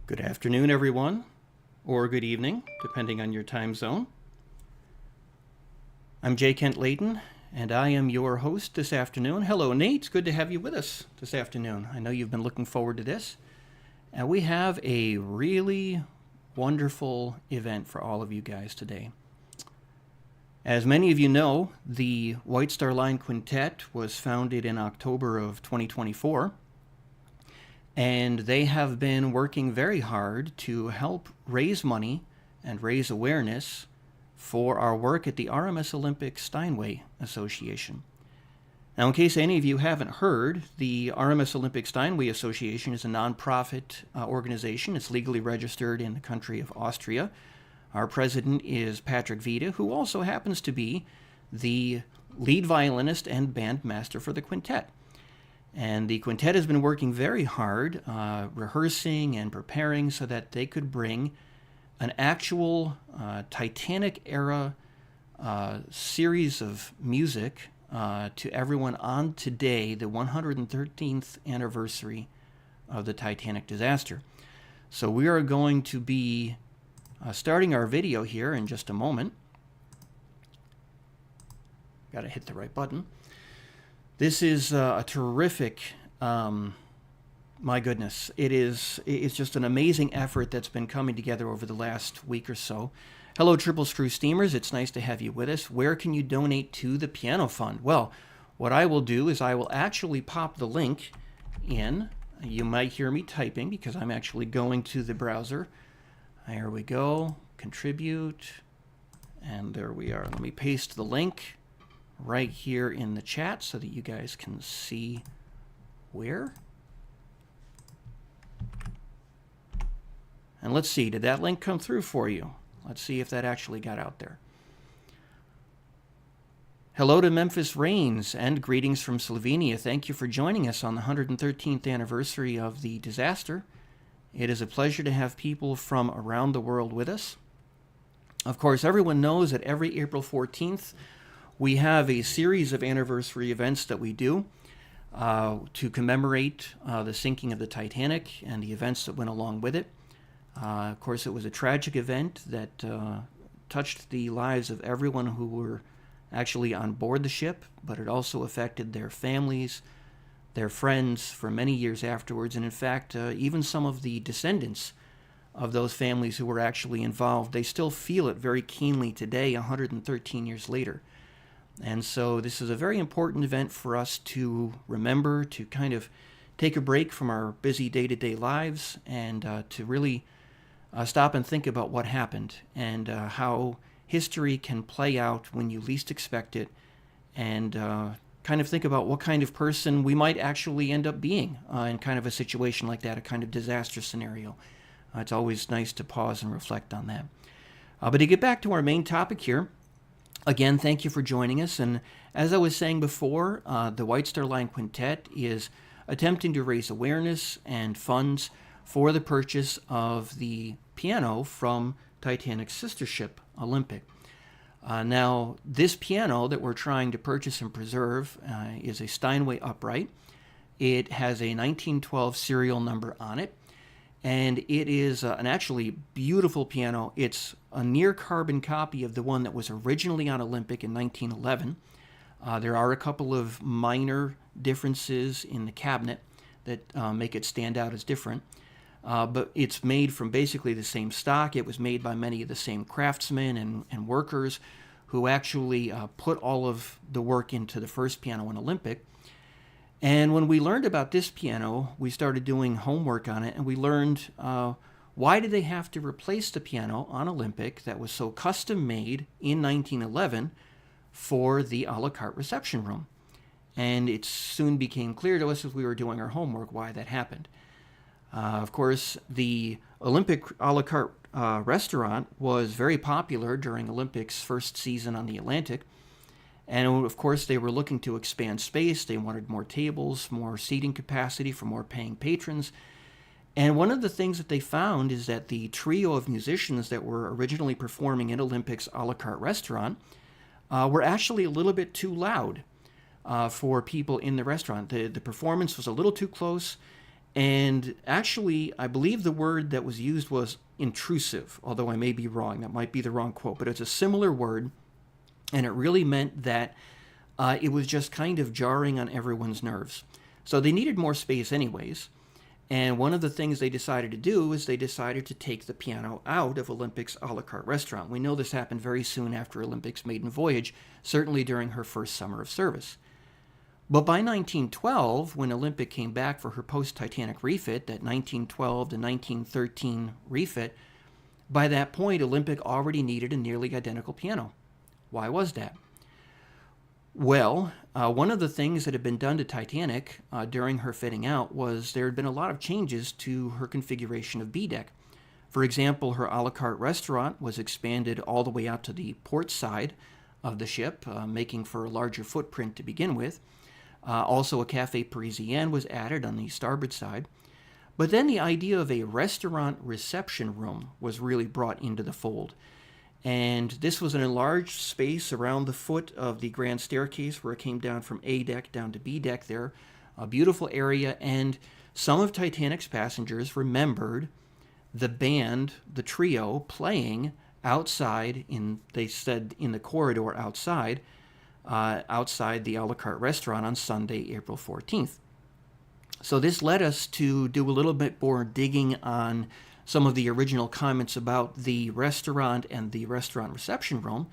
Good afternoon, everyone, or good evening, depending on your time zone. I'm J. Kent Layton, and I am your host this afternoon. Hello, Nate. It's good to have you with us this afternoon. I know you've been looking forward to this. And we have a really wonderful event for all of you guys today. As many of you know, the White Star Line Quintet was founded in October of 2024. And they have been working very hard to help raise money and raise awareness for our work at the RMS Olympic Steinway Association. Now, in case any of you haven't heard, the RMS Olympic Steinway Association is a nonprofit organization. It's legally registered in the country of Austria. Our president is Patrick Vita, who also happens to be the lead violinist and band master for the quintet. And the quintet has been working very hard, rehearsing and preparing so that they could bring an actual Titanic-era series of music to everyone on today, the 113th anniversary of the Titanic disaster. So we are going to be starting our video here in just a moment. Got to hit the right button. This is a terrific, my goodness, it's just an amazing effort that's been coming together over the last week or so. Hello, Triple Screw Steamers. It's nice to have you with us. Where can you donate to the Piano Fund? Well, what I will do is I will actually pop the link in. You might hear me typing because I'm actually going to the browser. There we go. Contribute. And there we are. Let me paste the link right here in the chat so that you guys can see where. And let's see, did that link come through for you? Let's see if that actually got out there. Hello to Memphis Rains and greetings from Slovenia. Thank you for joining us on the 113th anniversary of the disaster. It is a pleasure to have people from around the world with us. Of course, everyone knows that every April 14th, we have a series of anniversary events that we do to commemorate the sinking of the Titanic and the events that went along with it. Of course, it was a tragic event that touched the lives of everyone who were actually on board the ship, but it also affected their families, their friends for many years afterwards, and in fact, even some of the descendants of those families who were actually involved, they still feel it very keenly today, 113 years later. And so this is a very important event for us to remember, to kind of take a break from our busy day-to-day lives and to really stop and think about what happened and how history can play out when you least expect it, and kind of think about what kind of person we might actually end up being in kind of a situation like that, a kind of disaster scenario. It's always nice to pause and reflect on that. But to get back to our main topic here, again, thank you for joining us. And as I was saying before, the White Star Line Quintet is attempting to raise awareness and funds for the purchase of the piano from Titanic's sister ship, Olympic. Now, this piano that we're trying to purchase and preserve is a Steinway upright. It has a 1912 serial number on it, and it is an actually beautiful piano. It's a near carbon copy of the one that was originally on Olympic in 1911. There are a couple of minor differences in the cabinet that make it stand out as different. But it's made from basically the same stock. It was made by many of the same craftsmen and workers who actually put all of the work into the first piano on Olympic. And when we learned about this piano, we started doing homework on it, and we learned why did they have to replace the piano on Olympic that was so custom made in 1911 for the a la carte reception room. And it soon became clear to us as we were doing our homework why that happened. Of course, the Olympic a la carte restaurant was very popular during Olympic's first season on the Atlantic. And of course, they were looking to expand space. They wanted more tables, more seating capacity for more paying patrons. And one of the things that they found is that the trio of musicians that were originally performing in Olympic's a la carte restaurant were actually a little bit too loud for people in the restaurant. The performance was a little too close, And actually, I believe the word that was used was intrusive, although I may be wrong. That might be the wrong quote, but it's a similar word, and it really meant that it was just kind of jarring on everyone's nerves. So they needed more space anyways. And one of the things they decided to do is they decided to take the piano out of Olympic's a la carte restaurant. We know this happened very soon after Olympic's maiden voyage, certainly during her first summer of service. But by 1912, when Olympic came back for her post-Titanic refit, that 1912 to 1913 refit, by that point, Olympic already needed a nearly identical piano. Why was that? Well, one of the things that had been done to Titanic during her fitting out was there had been a lot of changes to her configuration of B deck. For example, her a la carte restaurant was expanded all the way out to the port side of the ship, making for a larger footprint to begin with. Also, a Café Parisien was added on the starboard side. But then the idea of a restaurant reception room was really brought into the fold. And this was an enlarged space around the foot of the grand staircase where it came down from A deck down to B deck there. A beautiful area, and some of Titanic's passengers remembered the band, the trio, playing outside they said in the corridor outside the a la carte restaurant on Sunday, April 14th. So this led us to do a little bit more digging on some of the original comments about the restaurant and the restaurant reception room,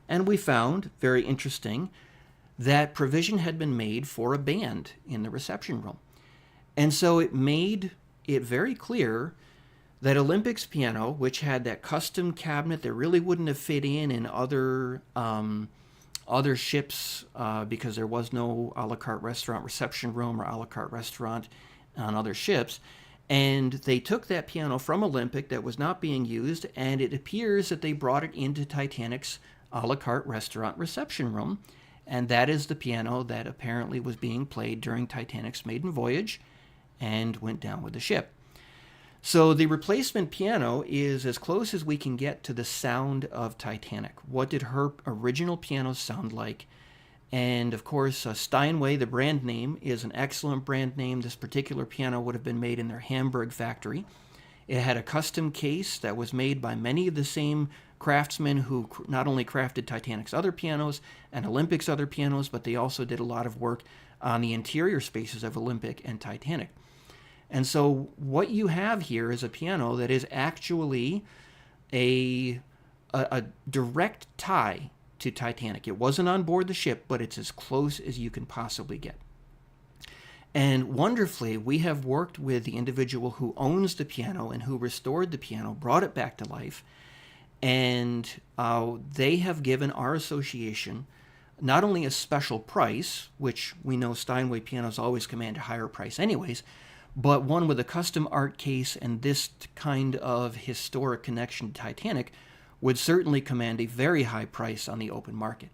and we found, very interesting, that provision had been made for a band in the reception room. And so it made it very clear that Olympic's piano, which had that custom cabinet that really wouldn't have fit in other ships because there was no a la carte restaurant reception room or a la carte restaurant on other ships. And they took that piano from Olympic that was not being used, and it appears that they brought it into Titanic's a la carte restaurant reception room. And that is the piano that apparently was being played during Titanic's maiden voyage and went down with the ship. So the replacement piano is as close as we can get to the sound of Titanic. What did her original piano sound like? And of course, Steinway, the brand name, is an excellent brand name. This particular piano would have been made in their Hamburg factory. It had a custom case that was made by many of the same craftsmen who not only crafted Titanic's other pianos and Olympic's other pianos, but they also did a lot of work on the interior spaces of Olympic and Titanic. And so what you have here is a piano that is actually a direct tie to Titanic. It wasn't on board the ship, but it's as close as you can possibly get. And wonderfully, we have worked with the individual who owns the piano and who restored the piano, brought it back to life, and they have given our association not only a special price, which we know Steinway pianos always command a higher price anyways, but one with a custom art case and this kind of historic connection to Titanic would certainly command a very high price on the open market.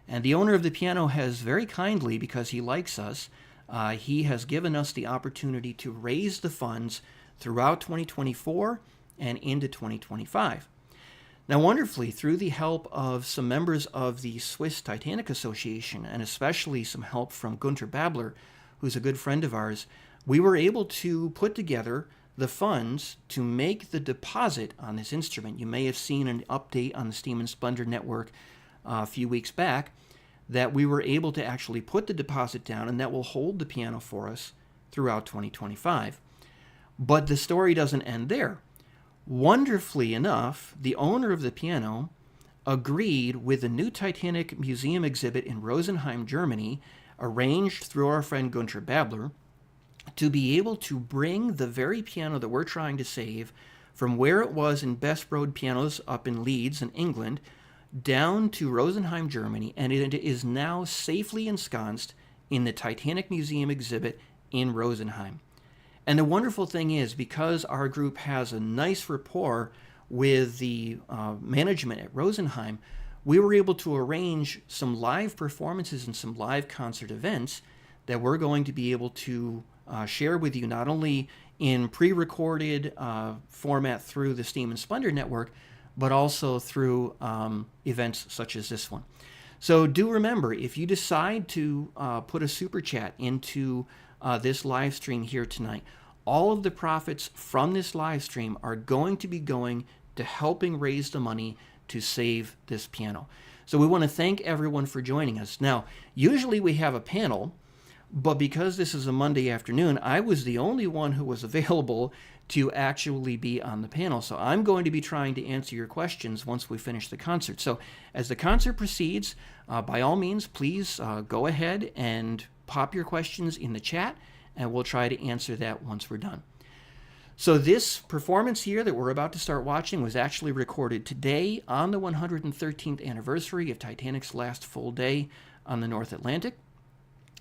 And the owner of the piano has very kindly, because he likes us, he has given us the opportunity to raise the funds throughout 2024 and into 2025. Now, wonderfully, through the help of some members of the Swiss Titanic Association, and especially some help from Gunter Babler, who's a good friend of ours, we were able to put together the funds to make the deposit on this instrument. You may have seen an update on the Steam and Splendor network a few weeks back that we were able to actually put the deposit down, and that will hold the piano for us throughout 2025. But the story doesn't end there. Wonderfully enough, the owner of the piano agreed with the new Titanic Museum exhibit in Rosenheim, Germany, arranged through our friend Gunter Babler, to be able to bring the very piano that we're trying to save from where it was in Best Road Pianos up in Leeds in England down to Rosenheim, Germany, and it is now safely ensconced in the Titanic Museum exhibit in Rosenheim. And the wonderful thing is, because our group has a nice rapport with the management at Rosenheim, we were able to arrange some live performances and some live concert events that we're going to be able to share with you, not only in pre-recorded format through the Steam and Splendor network, but also through events such as this one. So do remember, if you decide to put a super chat into this live stream here tonight, all of the profits from this live stream are going to be going to helping raise the money to save this piano. So we want to thank everyone for joining us. Now, usually we have a panel, but because this is a Monday afternoon, I was the only one who was available to actually be on the panel. So I'm going to be trying to answer your questions once we finish the concert. So as the concert proceeds, by all means, please go ahead and pop your questions in the chat, and we'll try to answer that once we're done. So this performance here that we're about to start watching was actually recorded today on the 113th anniversary of Titanic's last full day on the North Atlantic.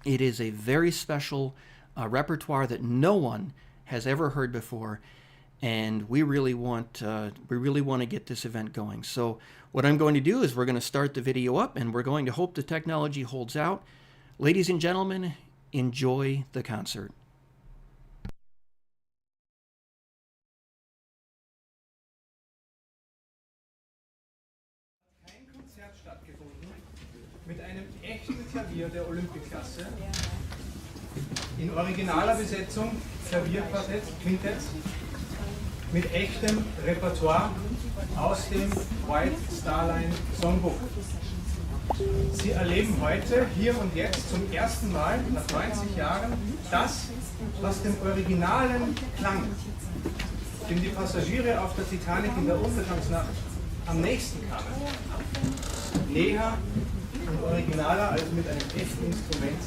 It is a very special repertoire that no one has ever heard before, and we really want to get this event going. So what I'm going to do is we're going to start the video up, and we're going to hope the technology holds out. Ladies and gentlemen, enjoy the concert. Mit einem echten Klavier der Olympic-Klasse, in originaler Besetzung, Klavierquartett, Quintett, mit echtem Repertoire aus dem White Star Line Songbook. Sie erleben heute, hier und jetzt, zum ersten Mal nach 90 Jahren das, was dem originalen Klang, dem die Passagiere auf der Titanic in der Untergangsnacht am nächsten kamen, näher und originaler als mit einem echten Instrument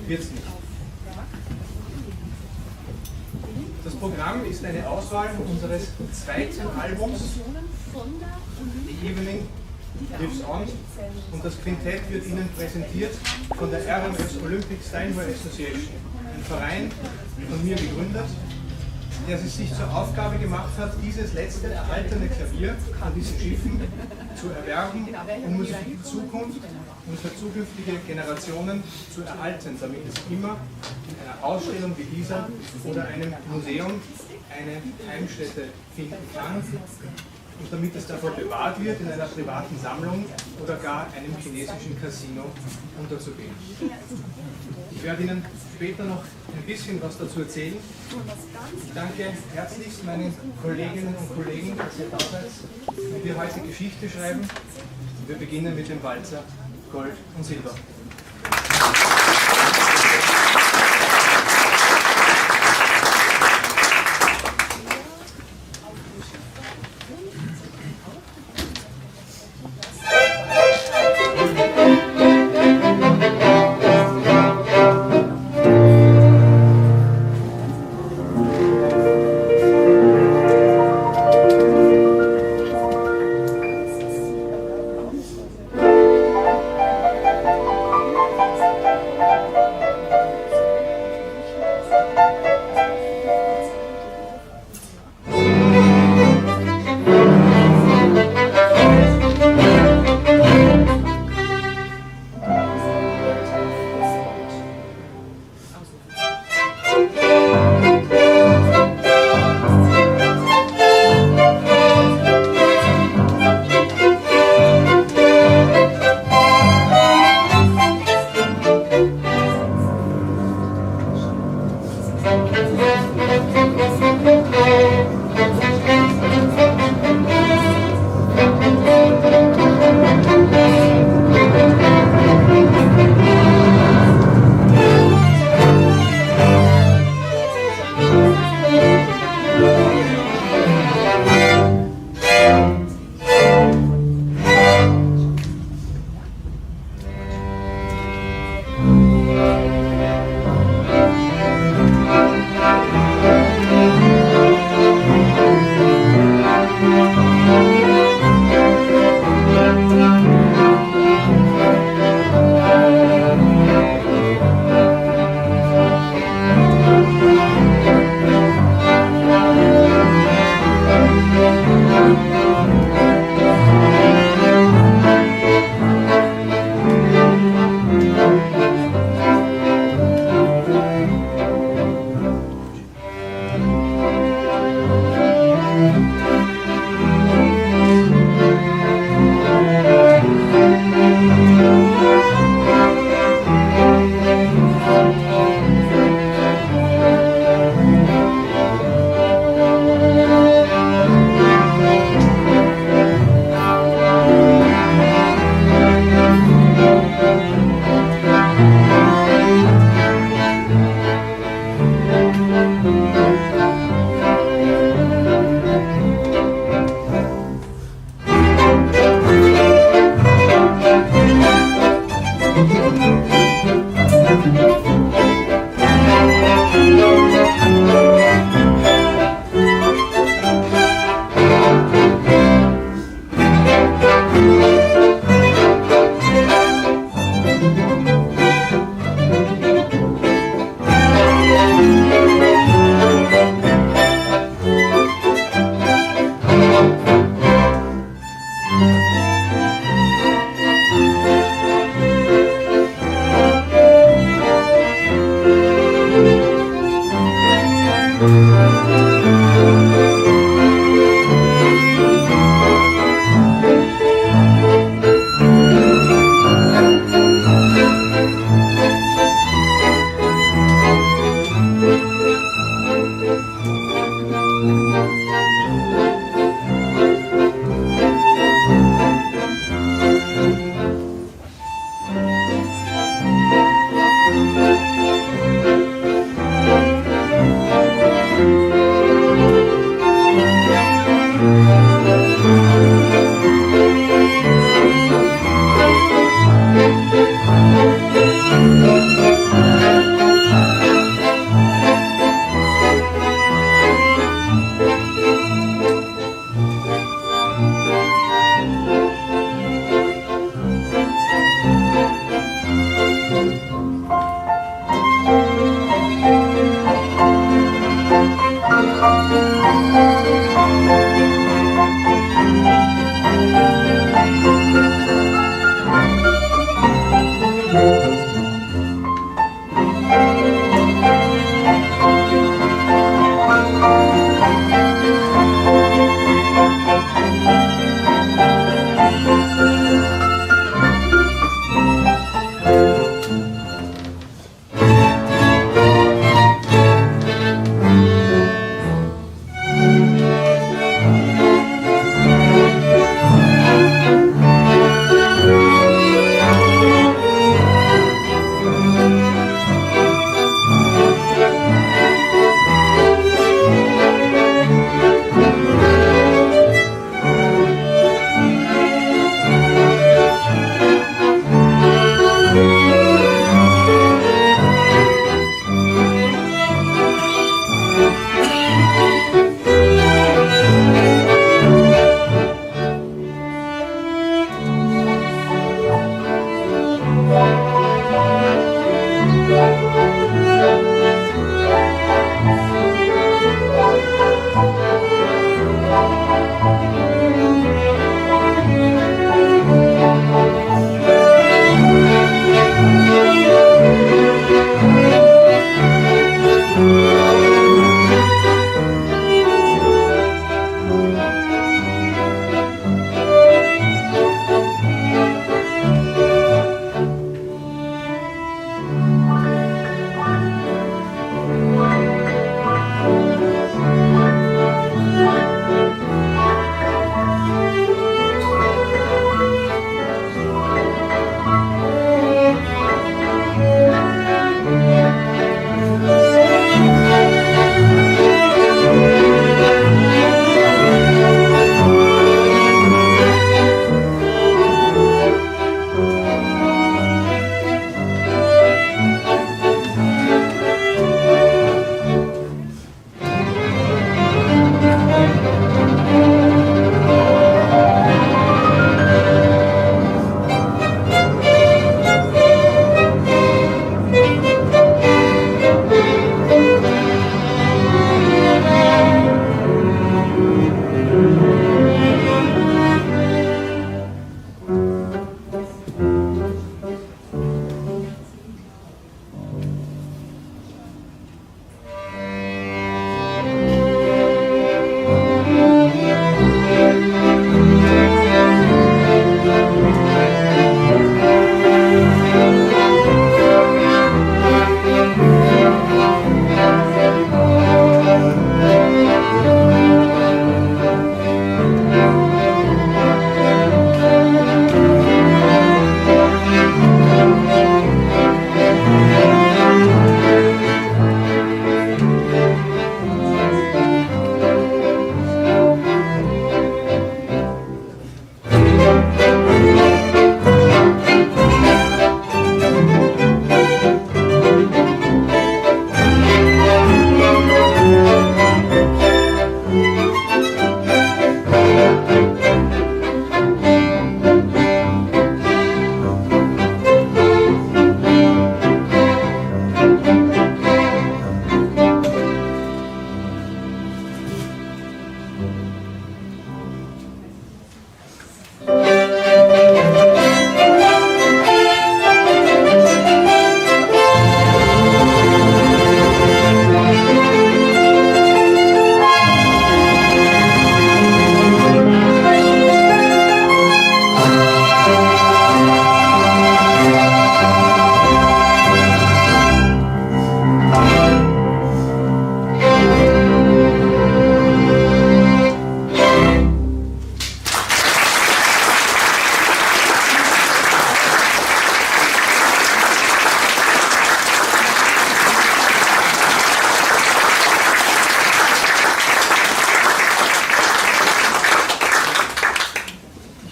wird es nicht. Das Programm ist eine Auswahl unseres zweiten Albums, The Evening Lives On, und das Quintett wird Ihnen präsentiert von der RMS Olympic Steinway Association, ein Verein von mir gegründet, der es sich zur Aufgabe gemacht hat, dieses letzte erhaltene Klavier an diesen Schiffen zu erwerben, um es für die Zukunft und für zukünftige Generationen zu erhalten, damit es immer in einer Ausstellung wie dieser oder einem Museum eine Heimstätte finden kann und damit es davor bewahrt wird, in einer privaten Sammlung oder gar einem chinesischen Casino unterzugehen. Ich werde Ihnen später noch ein bisschen was dazu erzählen. Ich danke herzlichst meinen Kolleginnen und Kollegen, dass ihr da seid und wir heute Geschichte schreiben. Wir beginnen mit dem Walzer Gold und Silber.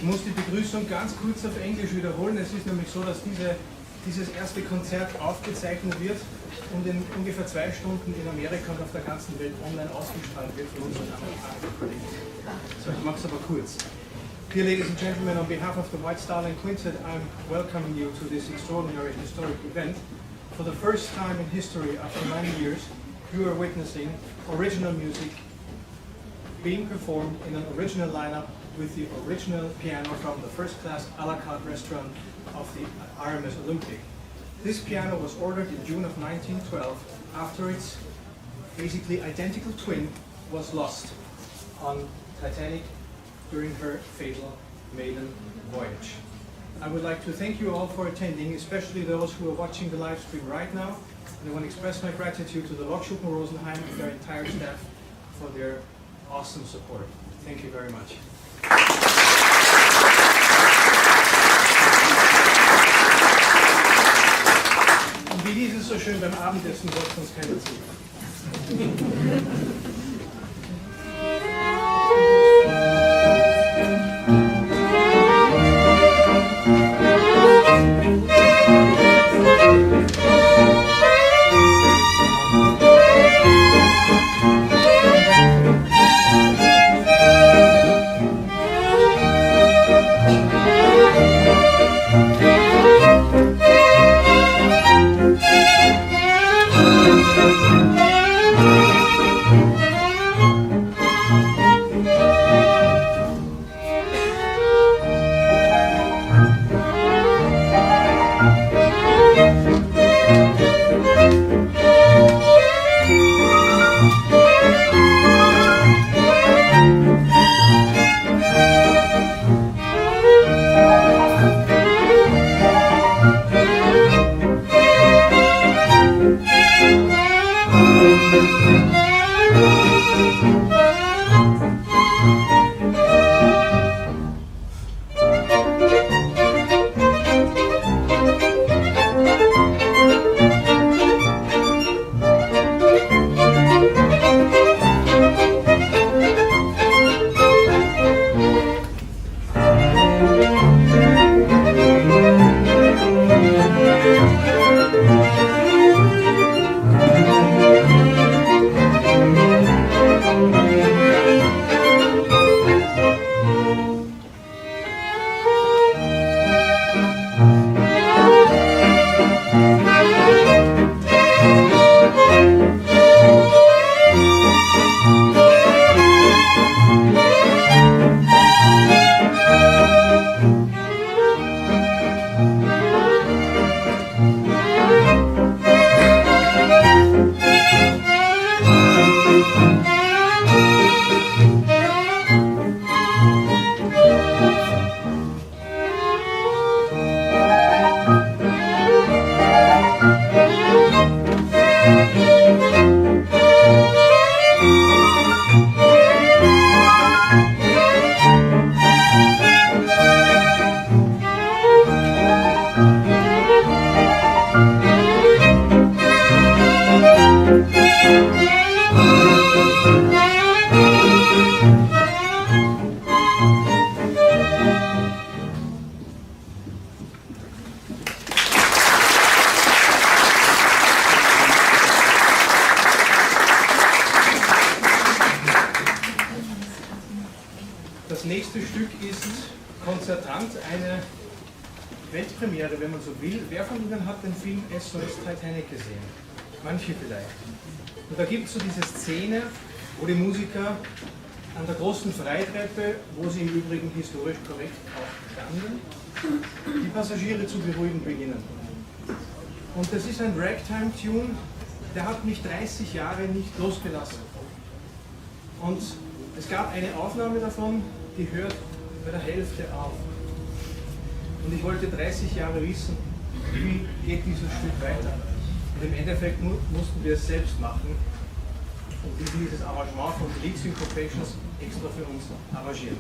Ich muss die Begrüßung ganz kurz auf Englisch wiederholen. Es ist nämlich so, dass dieses erste Konzert aufgezeichnet wird und in ungefähr 2 Stunden in Amerika und auf der ganzen Welt online ausgestrahlt wird von unseren amerikanischen Kollegen. So, ich mache es aber kurz. Dear ladies and gentlemen, on behalf of the White Star Line Quintet, I'm welcoming you to this extraordinary historic event. For the first time in history, after 9 years, you are witnessing original music being performed in an original lineup with the original piano from the first-class a la carte restaurant of the RMS Olympic. This piano was ordered in June of 1912 after its basically identical twin was lost on Titanic during her fatal maiden voyage. I would like to thank you all for attending, especially those who are watching the live stream right now. And I want to express my gratitude to the Lokschuppen Rosenheim and their entire staff for their awesome support. Thank you very much. Und wie hieß es so schön beim Abendessen, wollte uns keiner zu. Das nächste Stück ist konzertant, eine Weltpremiere, wenn man so will. Wer von Ihnen hat den Film SOS Titanic gesehen? Manche vielleicht. Und da gibt es so diese Szene, wo die Musiker an der großen Freitreppe, wo sie im Übrigen historisch korrekt auch standen, die Passagiere zu beruhigen beginnen. Und das ist ein Ragtime-Tune, der hat mich 30 Jahre nicht losgelassen. Und es gab eine Aufnahme davon, die hört bei der Hälfte auf. Und ich wollte 30 Jahre wissen, wie geht dieses Stück weiter. Und im Endeffekt mussten wir es selbst machen und dieses Arrangement von Lead Syncopations extra für uns arrangieren.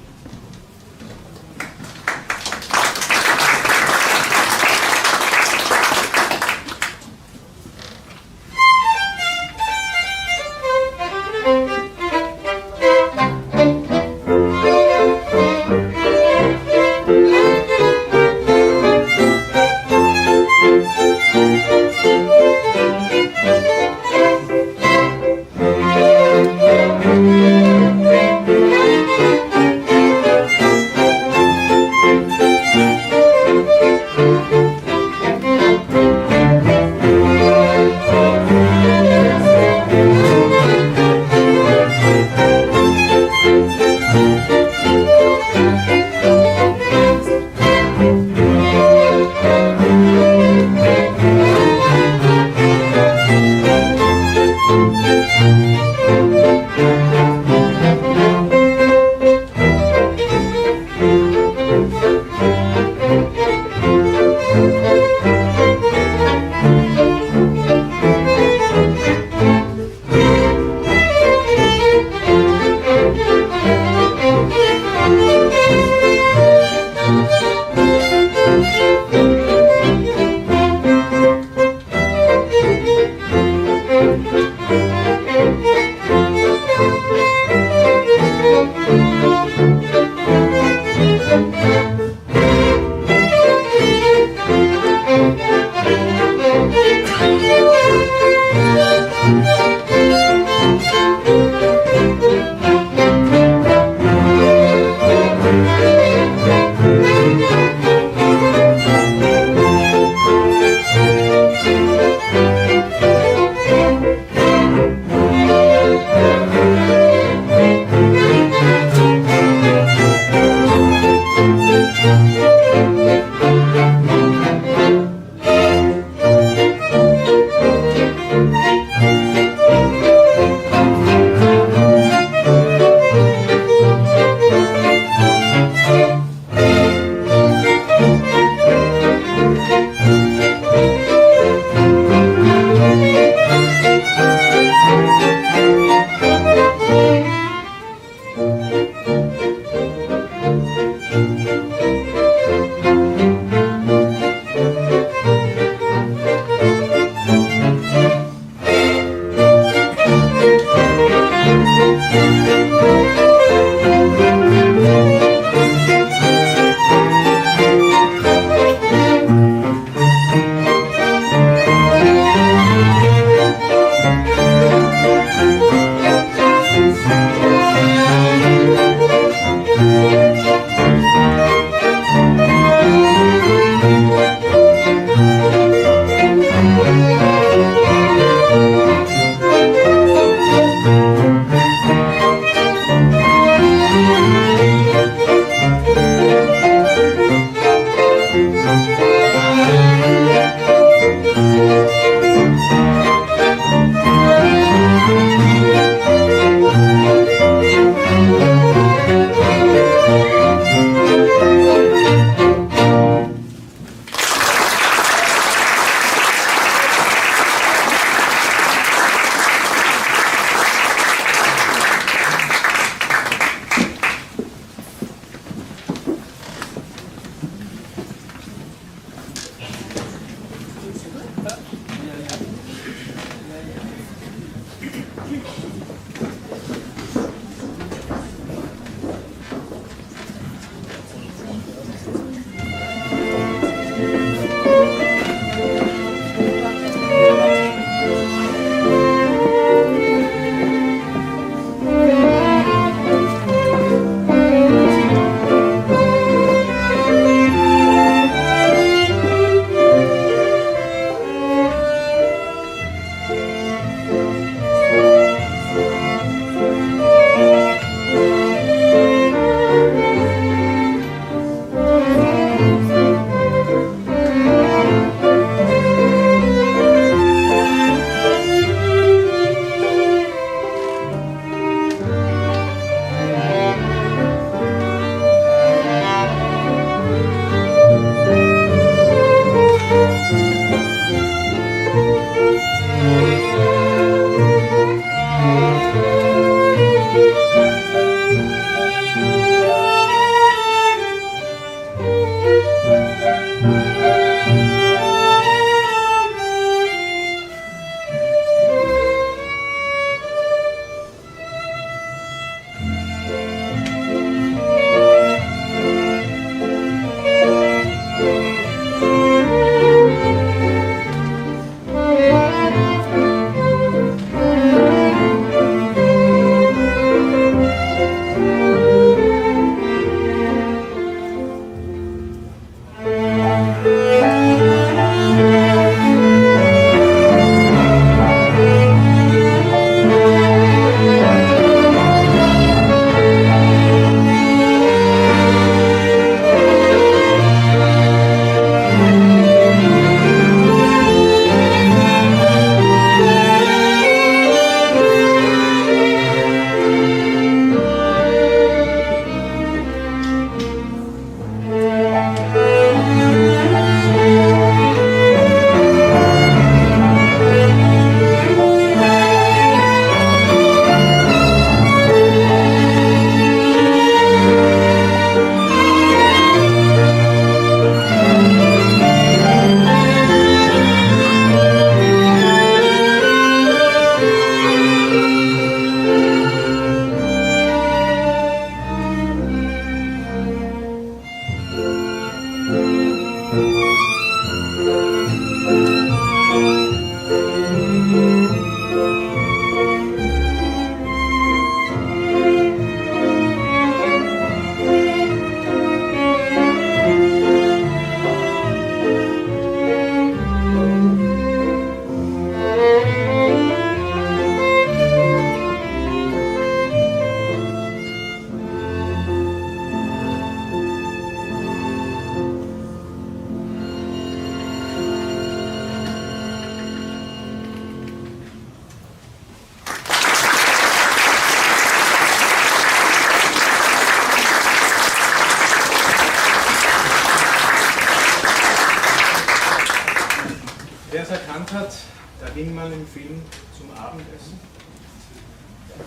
es erkannt hat, da ging man im Film zum Abendessen.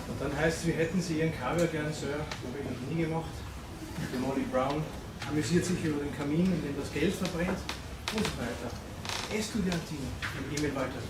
Und dann heißt es, wie hätten Sie Ihren Kaviar gern, Sir? Habe ich noch nie gemacht. Die Molly Brown amüsiert sich über den Kamin, in dem das Geld verbrennt und so weiter. Estudiantin von Emil Walter.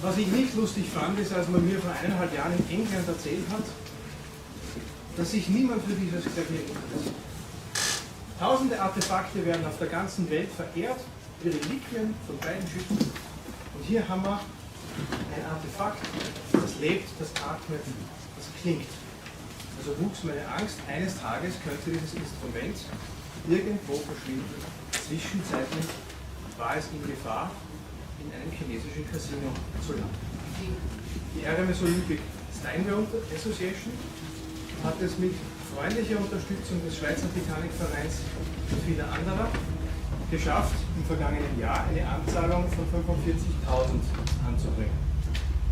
Was ich nicht lustig fand, ist, als man mir vor 1,5 Jahren in England erzählt hat, dass sich niemand für dieses Klavier interessiert. Tausende Artefakte werden auf der ganzen Welt verehrt, Reliquien von beiden Schiffen. Und hier haben wir ein Artefakt, das lebt, das atmet, das klingt. Also wuchs meine Angst, eines Tages könnte dieses Instrument irgendwo verschwinden. Zwischenzeitlich war es in Gefahr, in einem chinesischen Casino zu landen. Die RMS Olympic Steinway Association hat es mit freundlicher Unterstützung des Schweizer Titanic Vereins und vieler anderer geschafft, im vergangenen Jahr eine Anzahlung von 45.000 anzubringen.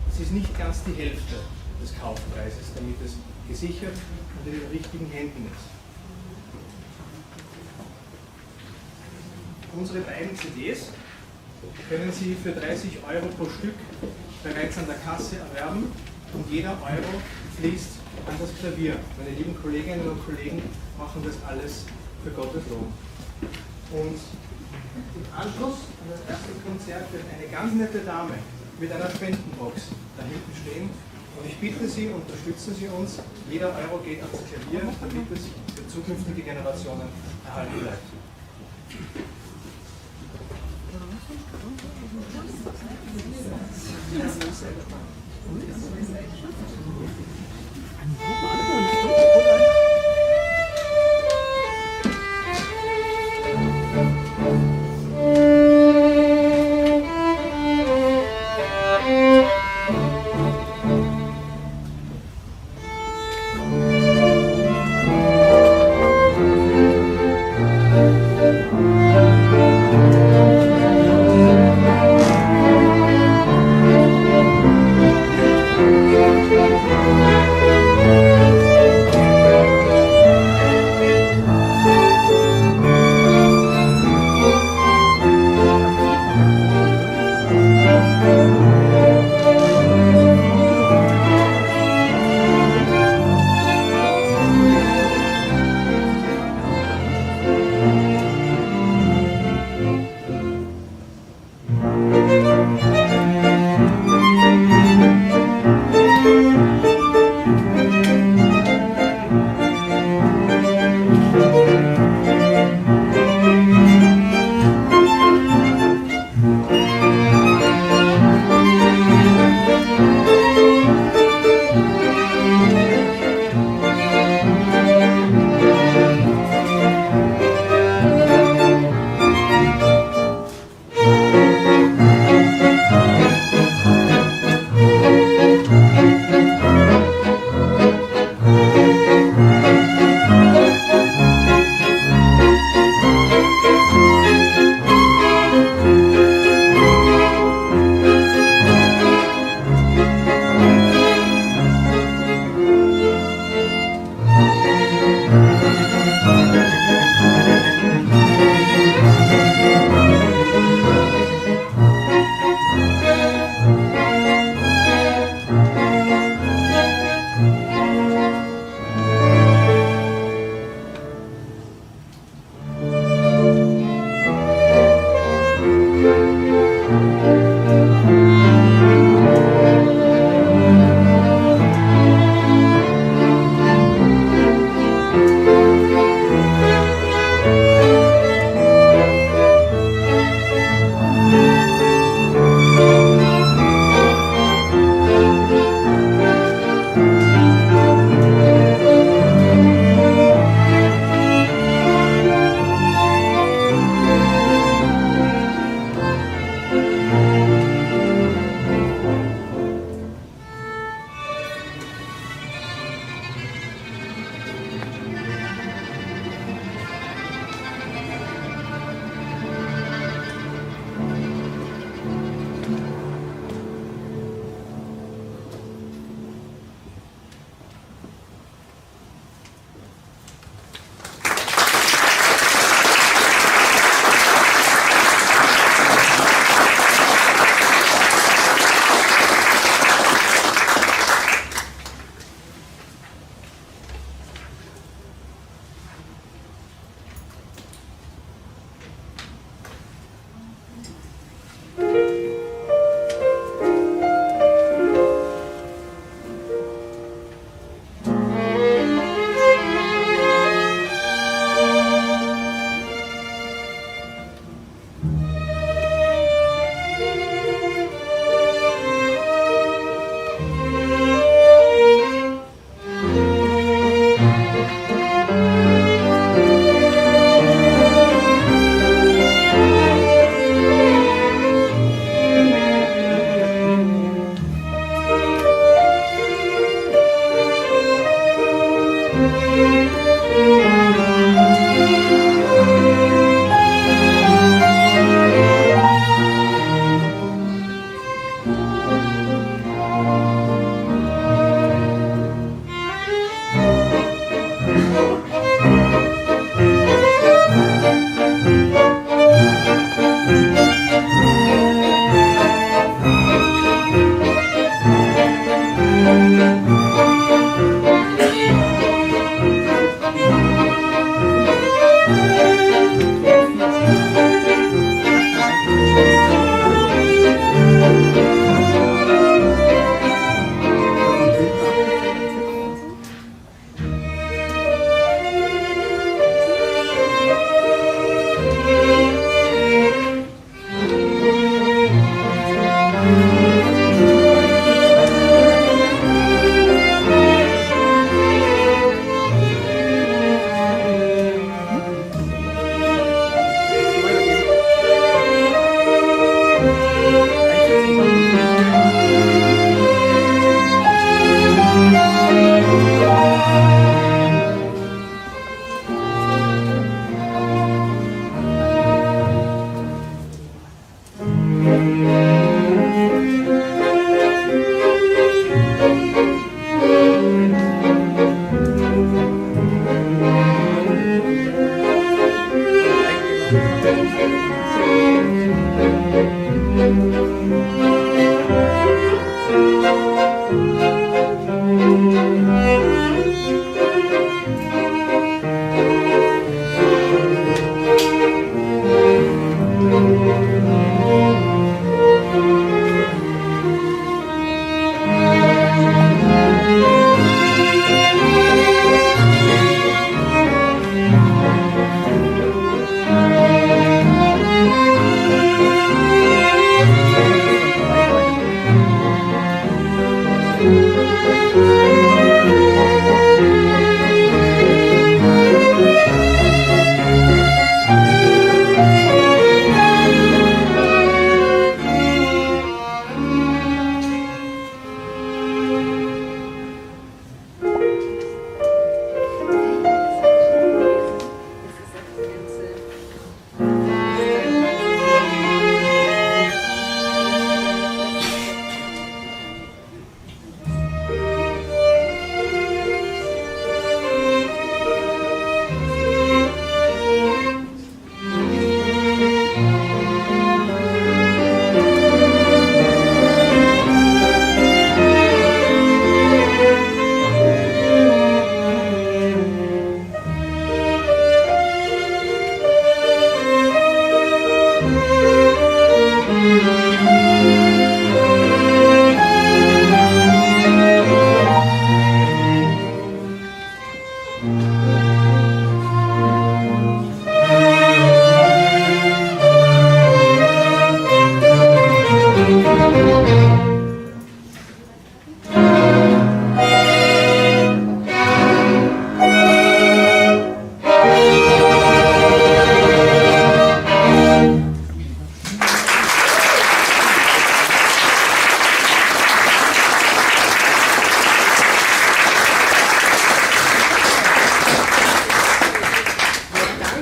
Das ist nicht ganz die Hälfte des Kaufpreises, damit es gesichert und in den richtigen Händen ist. Unsere beiden CDs können Sie für 30 € pro Stück bereits an der Kasse erwerben und jeder Euro fließt an das Klavier. Meine lieben Kolleginnen und Kollegen machen das alles für Gottes Lohn. Und im Anschluss an das erste Konzert wird eine ganz nette Dame mit einer Spendenbox da hinten stehen. Und ich bitte Sie, unterstützen Sie uns. Jeder Euro geht ans Klavier, damit es für zukünftige Generationen erhalten bleibt.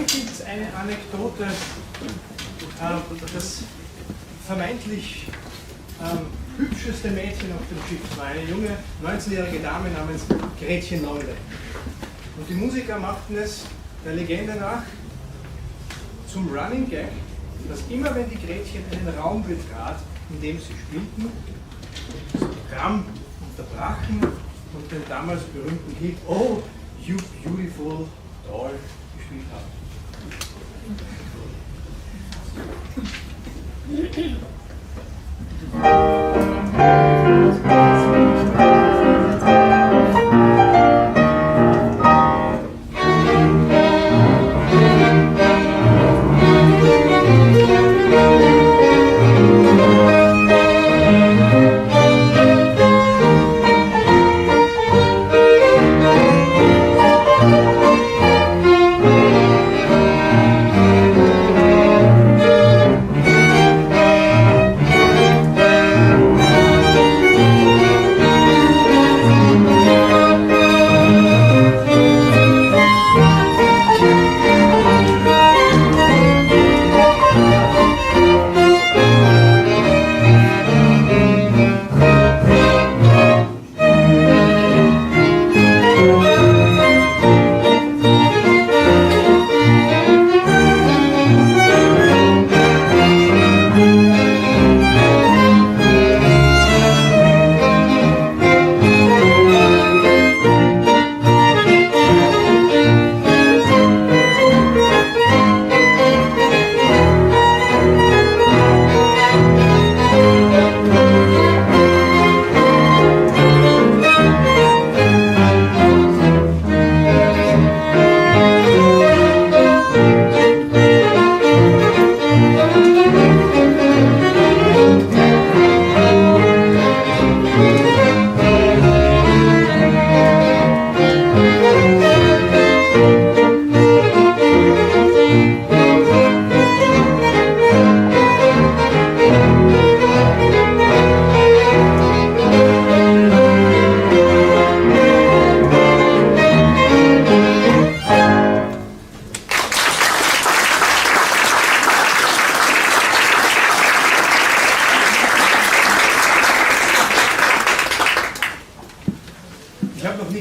gibt es eine Anekdote, das vermeintlich hübscheste Mädchen auf dem Schiff war eine junge 19-jährige Dame namens Gretchen Longle. Und die Musiker machten es der Legende nach zum Running Gag, dass immer wenn die Gretchen einen Raum betrat, in dem sie spielten, das Programm unterbrachen und den damals berühmten Hit "Oh, You Beautiful Doll" gespielt haben.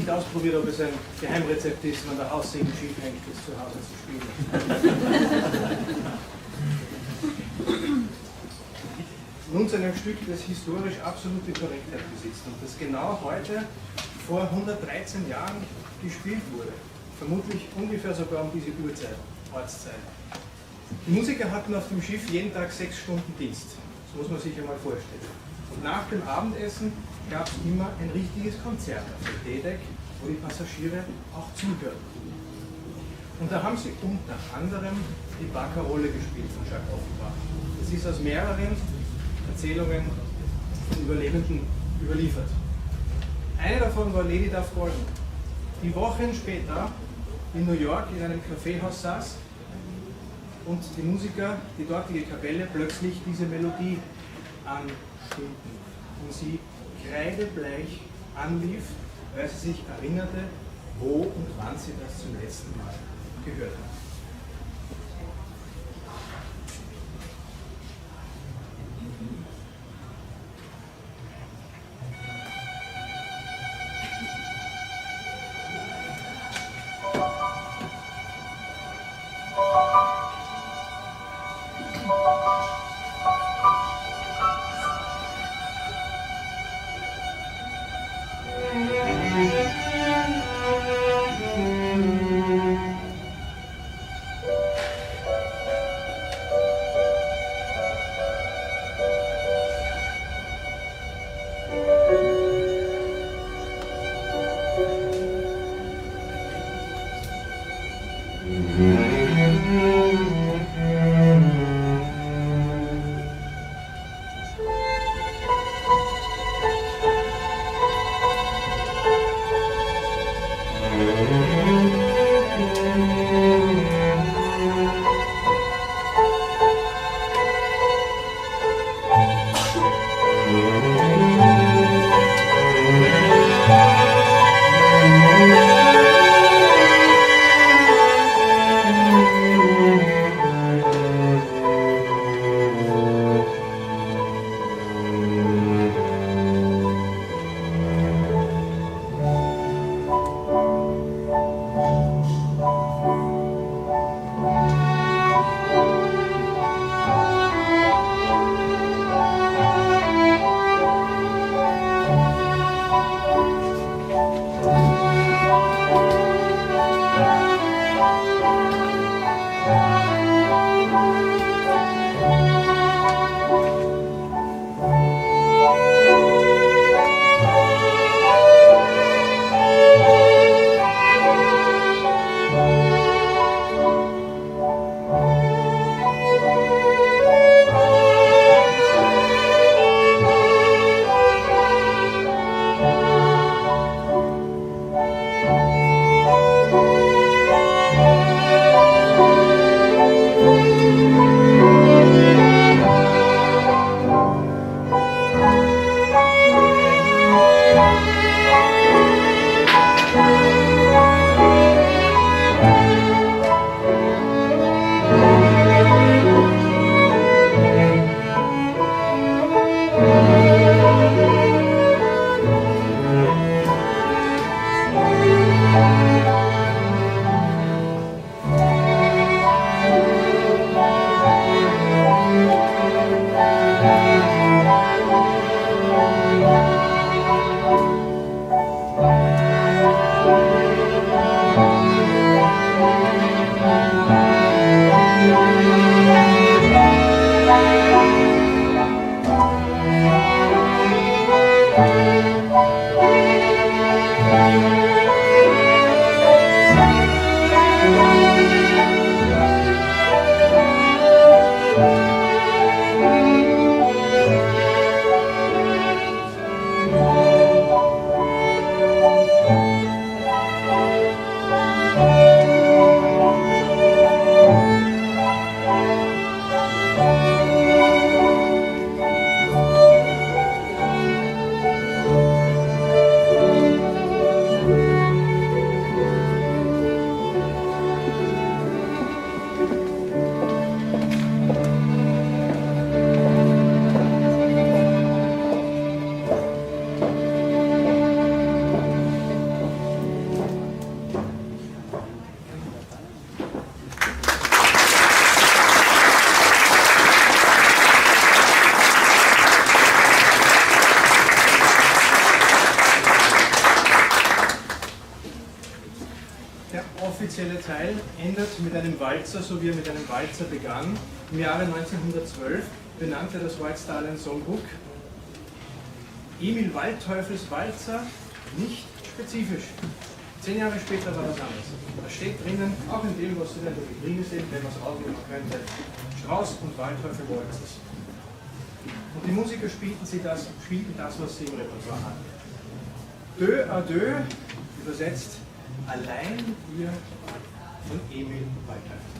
Ausprobiert, ob es ein Geheimrezept ist, wenn der Haussegen schief hängt, das zu Hause zu spielen. Nun zu einem Stück, das historisch absolute Korrektheit besitzt und das genau heute vor 113 Jahren gespielt wurde. Vermutlich ungefähr sogar um diese Uhrzeit, Ortszeit. Die Musiker hatten auf dem Schiff jeden Tag 6 Stunden Dienst. Das muss man sich einmal vorstellen. Und nach dem Abendessen gab es immer ein richtiges Konzert auf dem D-Deck, wo die Passagiere auch zuhörten. Und da haben sie unter anderem die Barcarolle gespielt von Jacques Offenbach. Das ist aus mehreren Erzählungen von Überlebenden überliefert. Eine davon war Lady Duff Gordon, die Wochen später in New York in einem Kaffeehaus saß und die Musiker, die dortige Kapelle, plötzlich diese Melodie anstimmten und sie kreidebleich anlief, weil sie sich erinnerte, wo und wann sie das zum letzten Mal gehört hat. offizielle Teil endet mit einem Walzer, so wie er mit einem Walzer begann. Im Jahre 1912 benannte das White Star Line Songbook Emil Waldteufels Walzer nicht spezifisch. 10 Jahre später war das anders. Da steht drinnen, auch in dem, was Sie da in der Vitrine sehen, wenn man es aufnehmen könnte, Strauß und Waldteufel Walzers. Und die Musiker spielten das, was sie im Repertoire hatten. Deux à deux, übersetzt allein ihr von Emil Waldteufel.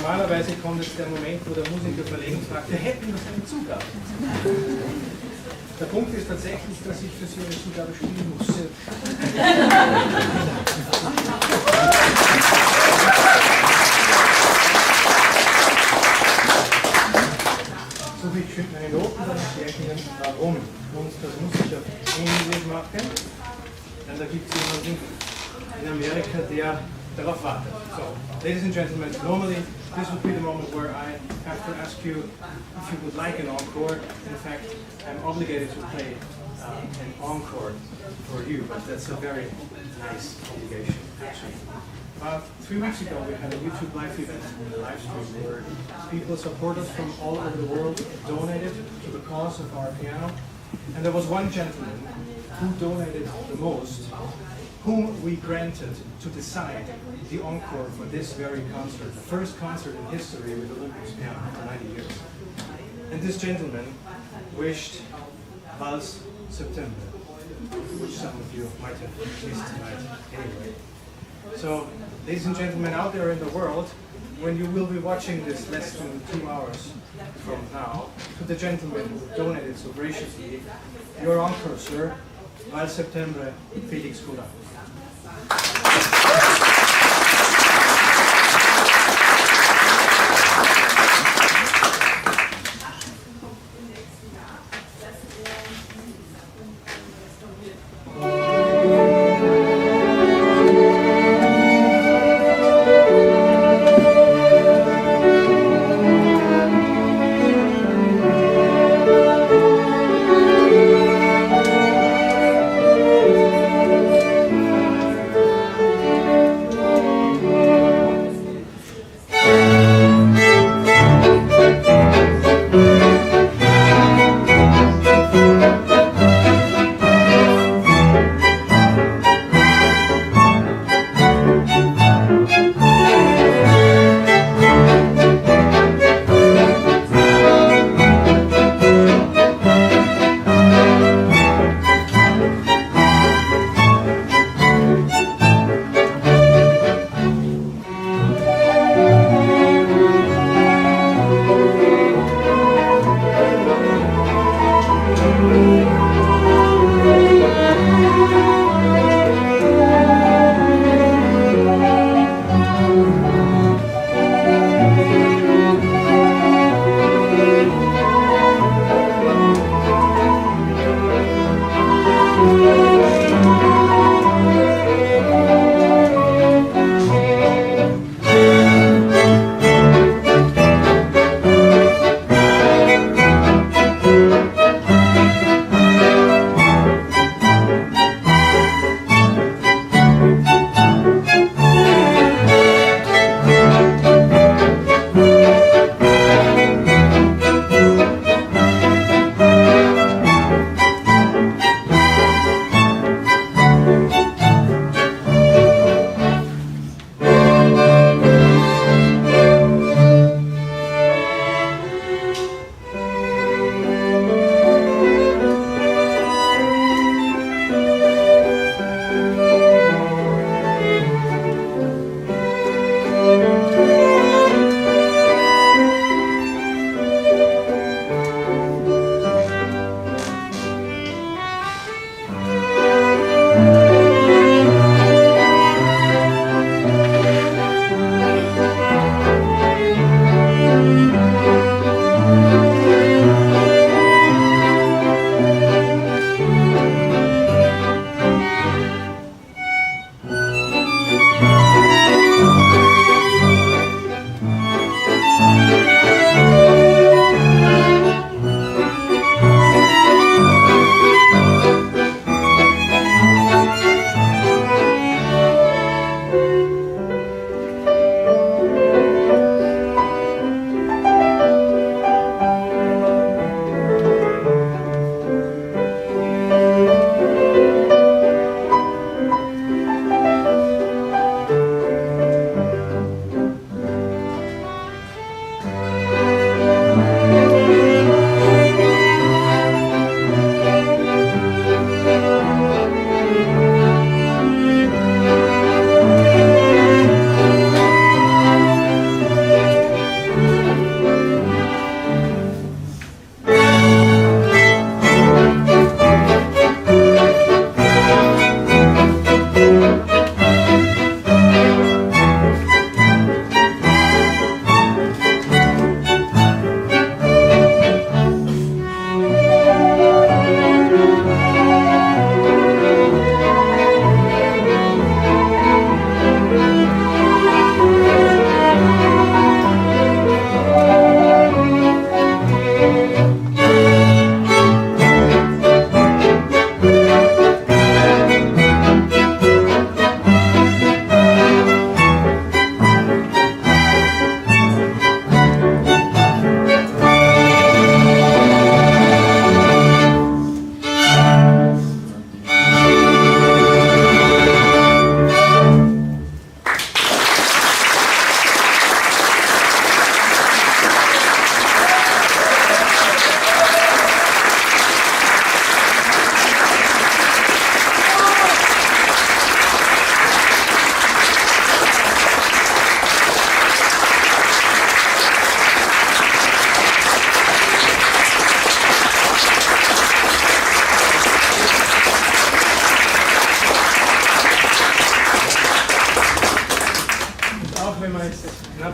Normalerweise kommt jetzt der Moment, wo der Musiker verlegen fragt, wir hätten noch eine Zugabe. Der Punkt ist tatsächlich, dass ich für Sie eine Zugabe spielen muss. Suche ich schön meine Noten, dann erkläre ich Ihnen, warum uns das Musiker ähnlich machen. Denn da gibt es jemanden in Amerika, der darauf wartet. So, ladies and gentlemen, normally this would be the moment where I have to ask you if you would like an encore. In fact, I'm obligated to play an encore for you, but that's a very nice obligation, actually. About 3 weeks ago, we had a YouTube live event in the live stream where people, supporters from all over the world, donated to the cause of our piano. And there was one gentleman who donated the most, whom we granted to decide the encore for this very concert, the first concert in history with Olympic piano for 90 years. And this gentleman wished Vals September, which some of you might have missed tonight anyway. So, ladies and gentlemen out there in the world, when you will be watching this less than 2 hours from now, to the gentleman who donated so graciously, your encore, sir, Vals September, Felix Kula.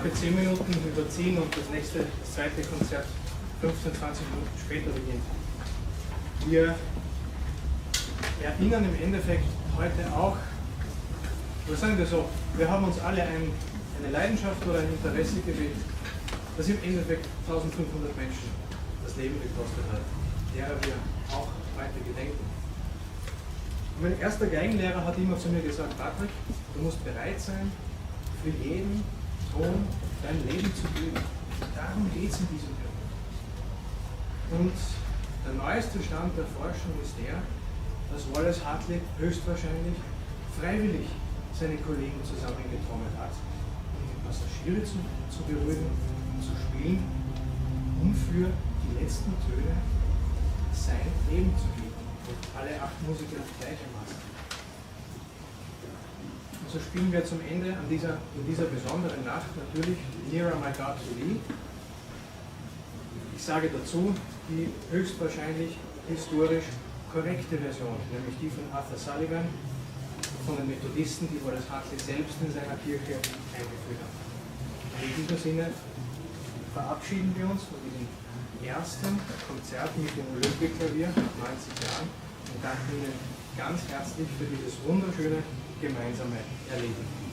knappe 10 Minuten überziehen und das zweite Konzert 15, 20 Minuten später beginnt. Wir erinnern im Endeffekt heute auch, oder sagen wir so, wir haben uns alle eine Leidenschaft oder ein Interesse gewählt, das im Endeffekt 1500 Menschen das Leben gekostet hat, derer wir auch heute gedenken. Und mein erster Geigenlehrer hat immer zu mir gesagt, Patrick, du musst bereit sein, für jeden Ton dein Leben zu geben. Darum geht es in diesem Job. Und der neueste Stand der Forschung ist der, dass Wallace Hartley höchstwahrscheinlich freiwillig seine Kollegen zusammengetrommelt hat, um die Passagiere zu beruhigen und zu spielen, um für die letzten Töne sein Leben zu geben. Und alle 8 Musiker gleichermaßen. Und so spielen wir zum Ende in dieser besonderen Nacht natürlich Nearer My God to Thee. Ich sage dazu die höchstwahrscheinlich historisch korrekte Version, nämlich die von Arthur Sullivan, von den Methodisten, die Wallace Hartley selbst in seiner Kirche eingeführt hat. In diesem Sinne verabschieden wir uns von diesem ersten Konzert mit dem Olympic-Klavier nach 90 Jahren und danken Ihnen ganz herzlich für dieses wunderschöne gemeinsame Erleben.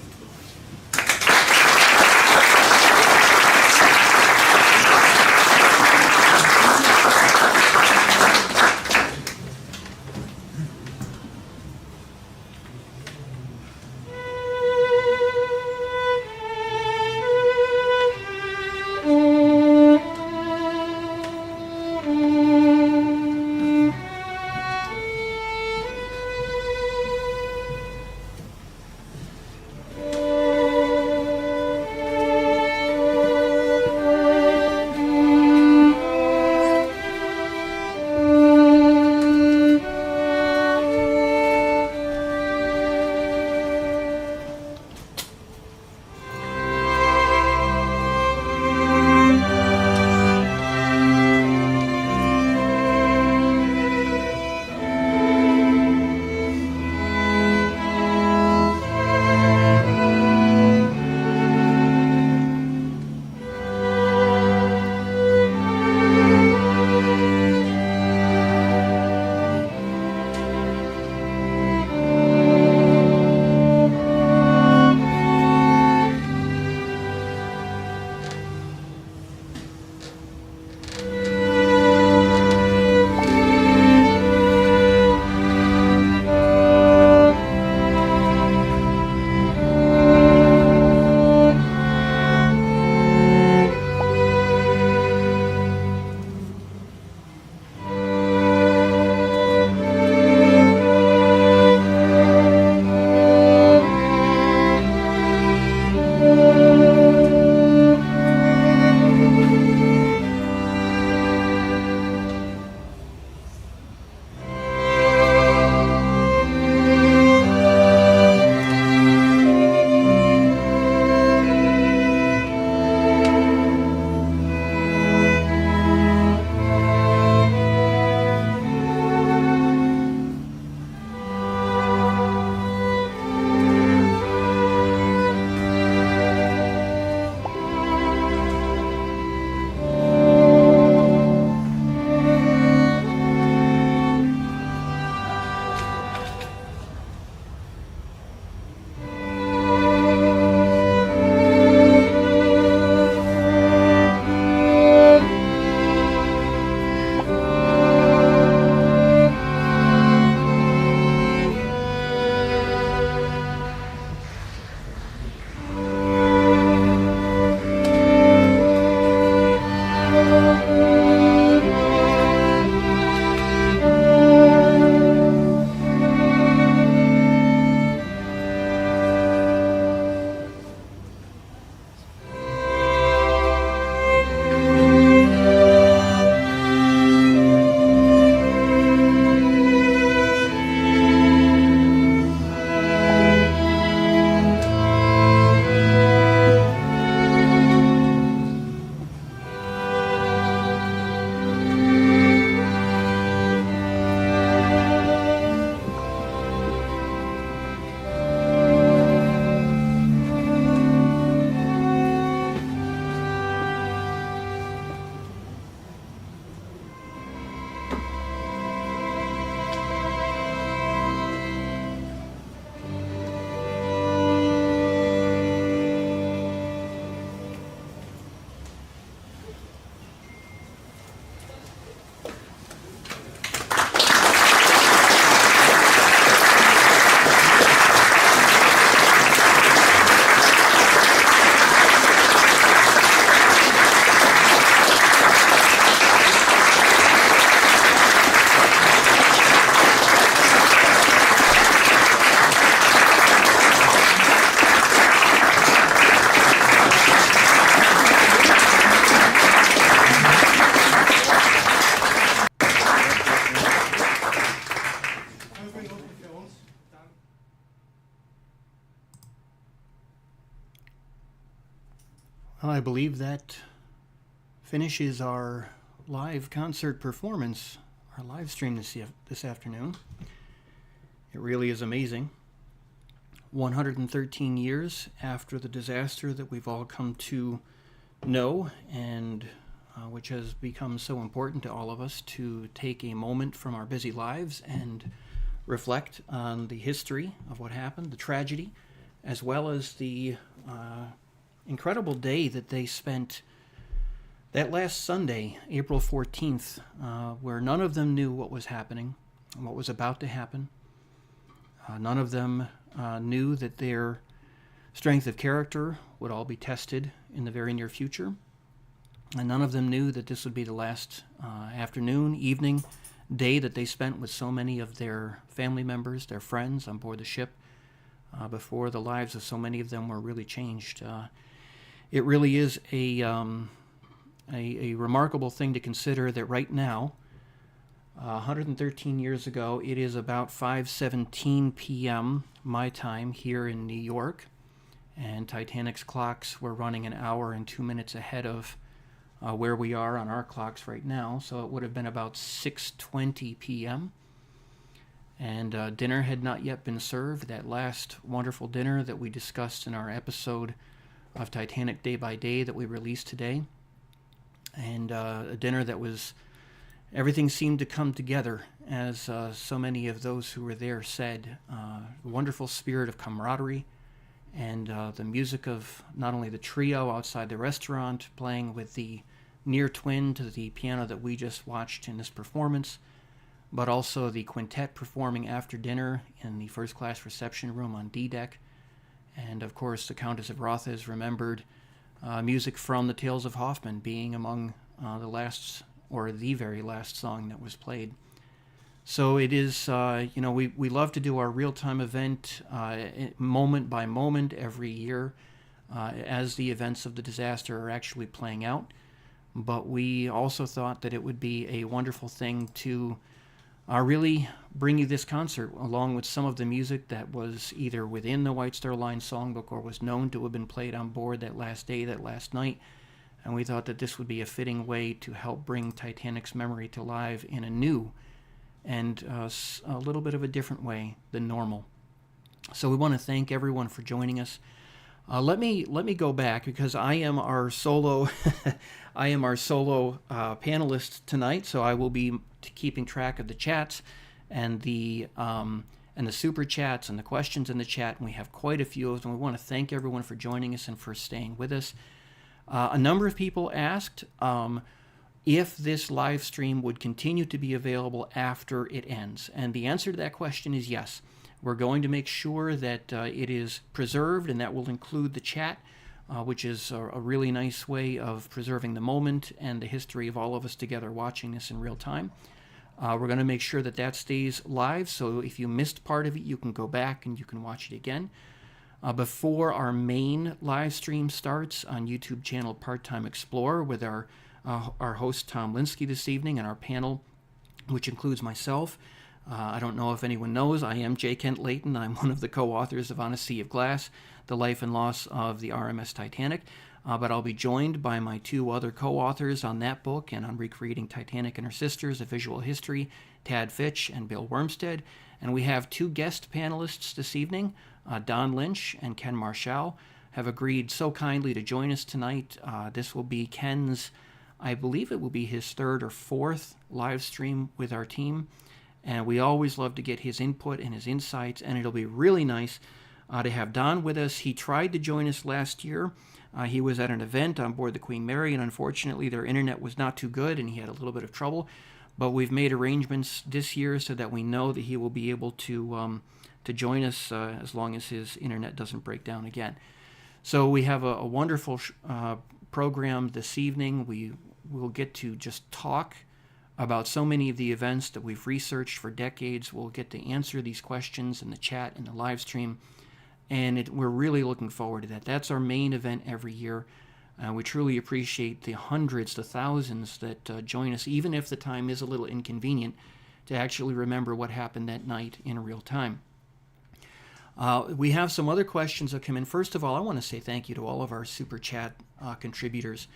I believe that finishes our live concert performance, our live stream this afternoon. It really is amazing. 113 years after the disaster that we've all come to know, and which has become so important to all of us to take a moment from our busy lives and reflect on the history of what happened, the tragedy, as well as the incredible day that they spent that last Sunday, April 14th, where none of them knew what was happening and what was about to happen. None of them knew that their strength of character would all be tested in the very near future. And none of them knew that this would be the last afternoon, evening, day that they spent with so many of their family members, their friends on board the ship, before the lives of so many of them were really changed. It really is a remarkable thing to consider that right now, 113 years ago, it is about 5:17 p.m. my time here in New York, and Titanic's clocks were running an hour and 2 minutes ahead of where we are on our clocks right now, so it would have been about 6:20 p.m. And dinner had not yet been served, that last wonderful dinner that we discussed in our episode of Titanic Day by Day that we released today. And a dinner that was, everything seemed to come together, as so many of those who were there said. Wonderful spirit of camaraderie, and the music of not only the trio outside the restaurant playing with the near twin to the piano that we just watched in this performance, but also the quintet performing after dinner in the first class reception room on D deck. And of course the Countess of Rotha is remembered music from the Tales of Hoffmann being among the last, or the very last song that was played. So it is, we love to do our real-time event moment by moment every year as the events of the disaster are actually playing out. But we also thought that it would be a wonderful thing to really bring you this concert along with some of the music that was either within the White Star Line songbook or was known to have been played on board that last day, that last night. And we thought that this would be a fitting way to help bring Titanic's memory to life in a new and a little bit of a different way than normal. So we want to thank everyone for joining us. Let me go back, because I am our solo panelist tonight. So I will be keeping track of the chats and the super chats and the questions in the chat, and we have quite a few of them. We want to thank everyone for joining us and for staying with us. A number of people asked if this live stream would continue to be available after it ends, and the answer to that question is yes. We're going to make sure that it is preserved, and that will include the chat, which is a really nice way of preserving the moment and the history of all of us together watching this in real time. We're going to make sure that that stays live, so if you missed part of it, you can go back and you can watch it again. Before our main live stream starts on YouTube channel Part-Time Explorer with our host Tom Linsky this evening and our panel, which includes myself. I don't know if anyone knows, I am J. Kent Layton. I'm one of the co-authors of On a Sea of Glass, The Life and Loss of the RMS Titanic. But I'll be joined by my two other co-authors on that book and on Recreating Titanic and Her Sisters, A Visual History, Tad Fitch and Bill Wormstead. And we have two guest panelists this evening, Don Lynch and Ken Marshall, have agreed so kindly to join us tonight. This will be Ken's, I believe it will be his third or fourth live stream with our team. And we always love to get his input and his insights, and it'll be really nice to have Don with us. He tried to join us last year. He was at an event on board the Queen Mary, and unfortunately their internet was not too good, and he had a little bit of trouble. But we've made arrangements this year so that we know that he will be able to join us as long as his internet doesn't break down again. So we have a wonderful program this evening. We will get to just talk about so many of the events that we've researched for decades. We'll get to answer these questions in the chat and the live stream, and we're really looking forward to that. That's our main event every year. We truly appreciate the hundreds, the thousands that join us, even if the time is a little inconvenient, to actually remember what happened that night in real time. We have some other questions that come in. First of all, I want to say thank you to all of our Super Chat contributors.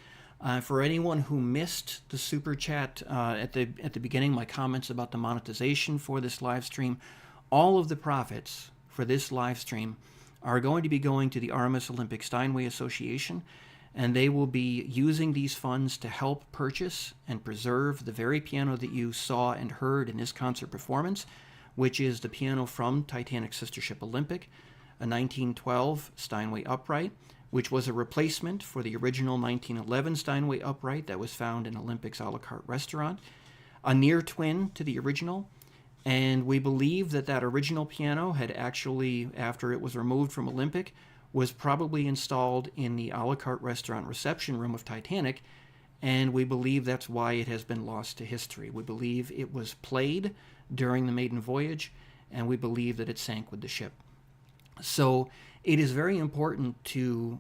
For anyone who missed the Super Chat at the beginning, my comments about the monetization for this live stream, all of the profits for this live stream are going to be going to the RMS Olympic Steinway Association, and they will be using these funds to help purchase and preserve the very piano that you saw and heard in this concert performance, which is the piano from Titanic Sister Ship Olympic, a 1912 Steinway upright, which was a replacement for the original 1911 Steinway upright that was found in Olympic's a la carte restaurant, a near twin to the original, and we believe that that original piano had actually, after it was removed from Olympic, was probably installed in the a la carte restaurant reception room of Titanic, and we believe that's why it has been lost to history. We believe it was played during the maiden voyage, and we believe that it sank with the ship. So it is very important to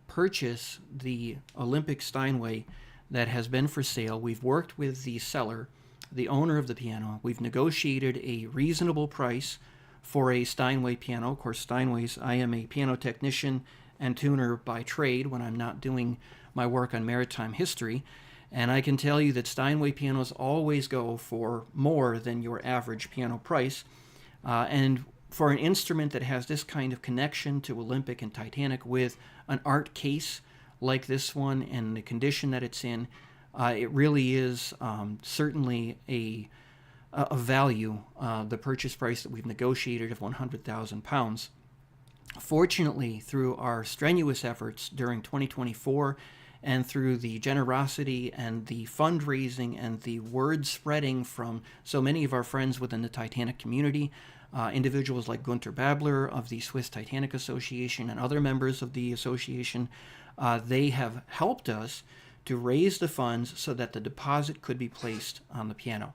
purchase the Olympic Steinway that has been for sale. We've worked with the seller, the owner of the piano. We've negotiated a reasonable price for a Steinway piano. Of course, Steinways, I am a piano technician and tuner by trade when I'm not doing my work on maritime history. And I can tell you that Steinway pianos always go for more than your average piano price. And for an instrument that has this kind of connection to Olympic and Titanic with an art case like this one and the condition that it's in, it really is certainly a value, the purchase price that we've negotiated of £100,000. Fortunately, through our strenuous efforts during 2024 and through the generosity and the fundraising and the word spreading from so many of our friends within the Titanic community, individuals like Gunter Babler of the Swiss Titanic Association and other members of the association, they have helped us to raise the funds so that the deposit could be placed on the piano.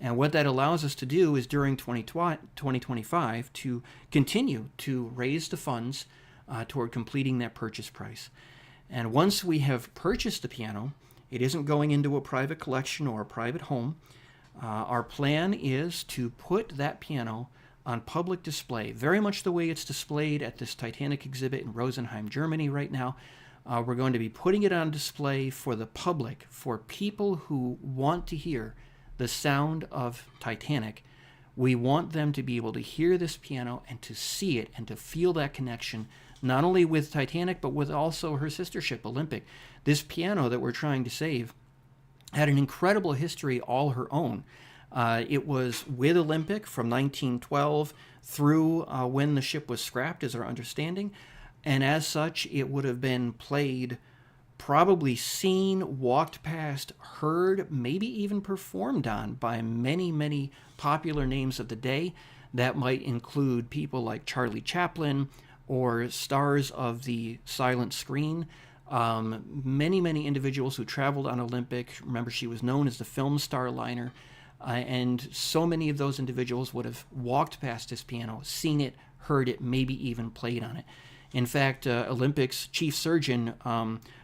And what that allows us to do is during 2025 to continue to raise the funds toward completing that purchase price. And once we have purchased the piano, it isn't going into a private collection or a private home. Our plan is to put that piano on public display, very much the way it's displayed at this Titanic exhibit in Rosenheim, Germany right now. We're going to be putting it on display for the public, for people who want to hear the sound of Titanic. We want them to be able to hear this piano and to see it and to feel that connection, not only with Titanic, but with also her sister ship, Olympic. This piano that we're trying to save had an incredible history all her own. It was with Olympic from 1912 through when the ship was scrapped, is our understanding. And as such, it would have been played, probably seen, walked past, heard, maybe even performed on by many, many popular names of the day. That might include people like Charlie Chaplin or stars of the silent screen. Many, many individuals who traveled on Olympic. Remember, she was known as the film starliner. And so many of those individuals would have walked past this piano, seen it, heard it, maybe even played on it. In fact, Olympic's chief surgeon,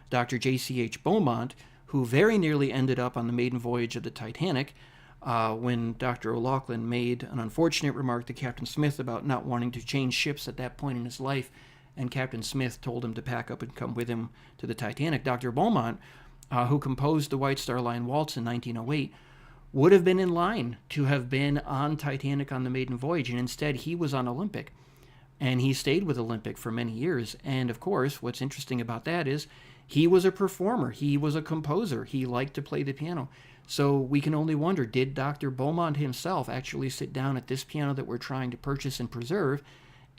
Dr. J.C.H. Beaumont, who very nearly ended up on the maiden voyage of the Titanic, when Dr. O'Loughlin made an unfortunate remark to Captain Smith about not wanting to change ships at that point in his life, and Captain Smith told him to pack up and come with him to the Titanic. Dr. Beaumont, who composed the White Star Line Waltz in 1908, would have been in line to have been on Titanic on the maiden voyage, and instead he was on Olympic. And he stayed with Olympic for many years. And of course, what's interesting about that is he was a performer. He was a composer. He liked to play the piano. So we can only wonder, did Dr. Beaumont himself actually sit down at this piano that we're trying to purchase and preserve?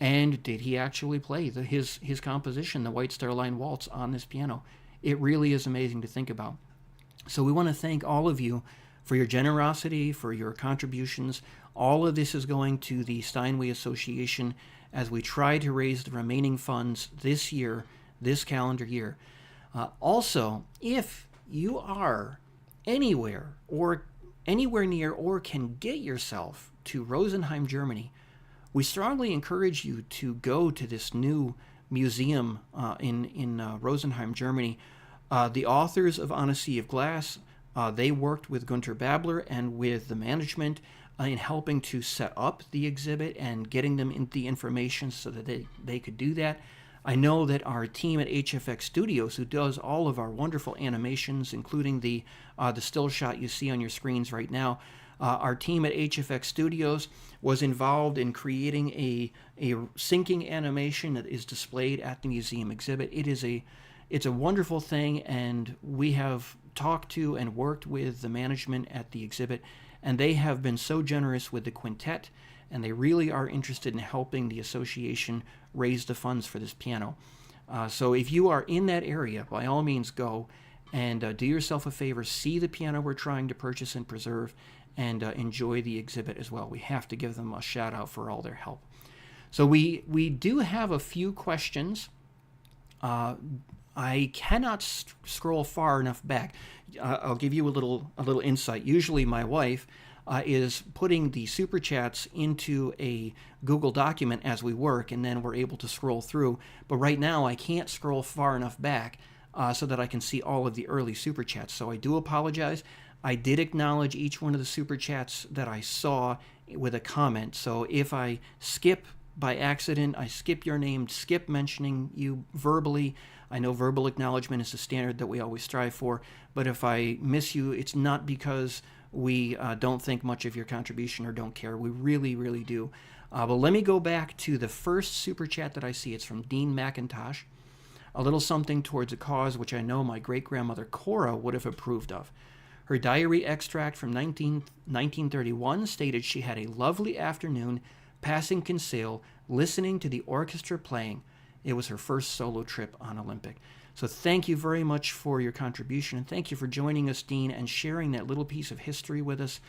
And did he actually play his composition, the White Star Line Waltz, on this piano? It really is amazing to think about. So we want to thank all of you for your generosity, for your contributions. All of this is going to the Steinway Association as we try to raise the remaining funds this year, this calendar year. Also, if you are anywhere near or can get yourself to Rosenheim, Germany, we strongly encourage you to go to this new museum in Rosenheim, Germany. The authors of On a Sea of Glass, they worked with Gunter Babler and with the management in helping to set up the exhibit and getting them the information so that they could do that. I know that our team at HFX Studios, who does all of our wonderful animations, including the still shot you see on your screens right now, our team at HFX Studios was involved in creating a syncing animation that is displayed at the museum exhibit. It's a wonderful thing, and we have talked to and worked with the management at the exhibit, and they have been so generous with the quintet, and they really are interested in helping the association raise the funds for this piano. So if you are in that area, by all means go and do yourself a favor, see the piano we're trying to purchase and preserve, and enjoy the exhibit as well. We have to give them a shout out for all their help. So we do have a few questions. I cannot scroll far enough back. I'll give you a little insight. Usually my wife is putting the super chats into a Google document as we work, and then we're able to scroll through. But right now I can't scroll far enough back so that I can see all of the early super chats. So I do apologize. I did acknowledge each one of the super chats that I saw with a comment. So if I skip by accident, I skip your name, skip mentioning you verbally. I know verbal acknowledgement is the standard that we always strive for, but if I miss you, it's not because we don't think much of your contribution or don't care. We really, really do. But let me go back to the first super chat that I see. It's from Dean McIntosh. A little something towards a cause which I know my great-grandmother Cora would have approved of. Her diary extract from 1931 stated she had a lovely afternoon passing Kinsale, listening to the orchestra playing. It was her first solo trip on Olympic. So thank you very much for your contribution, and thank you for joining us, Dean, and sharing that little piece of history with us.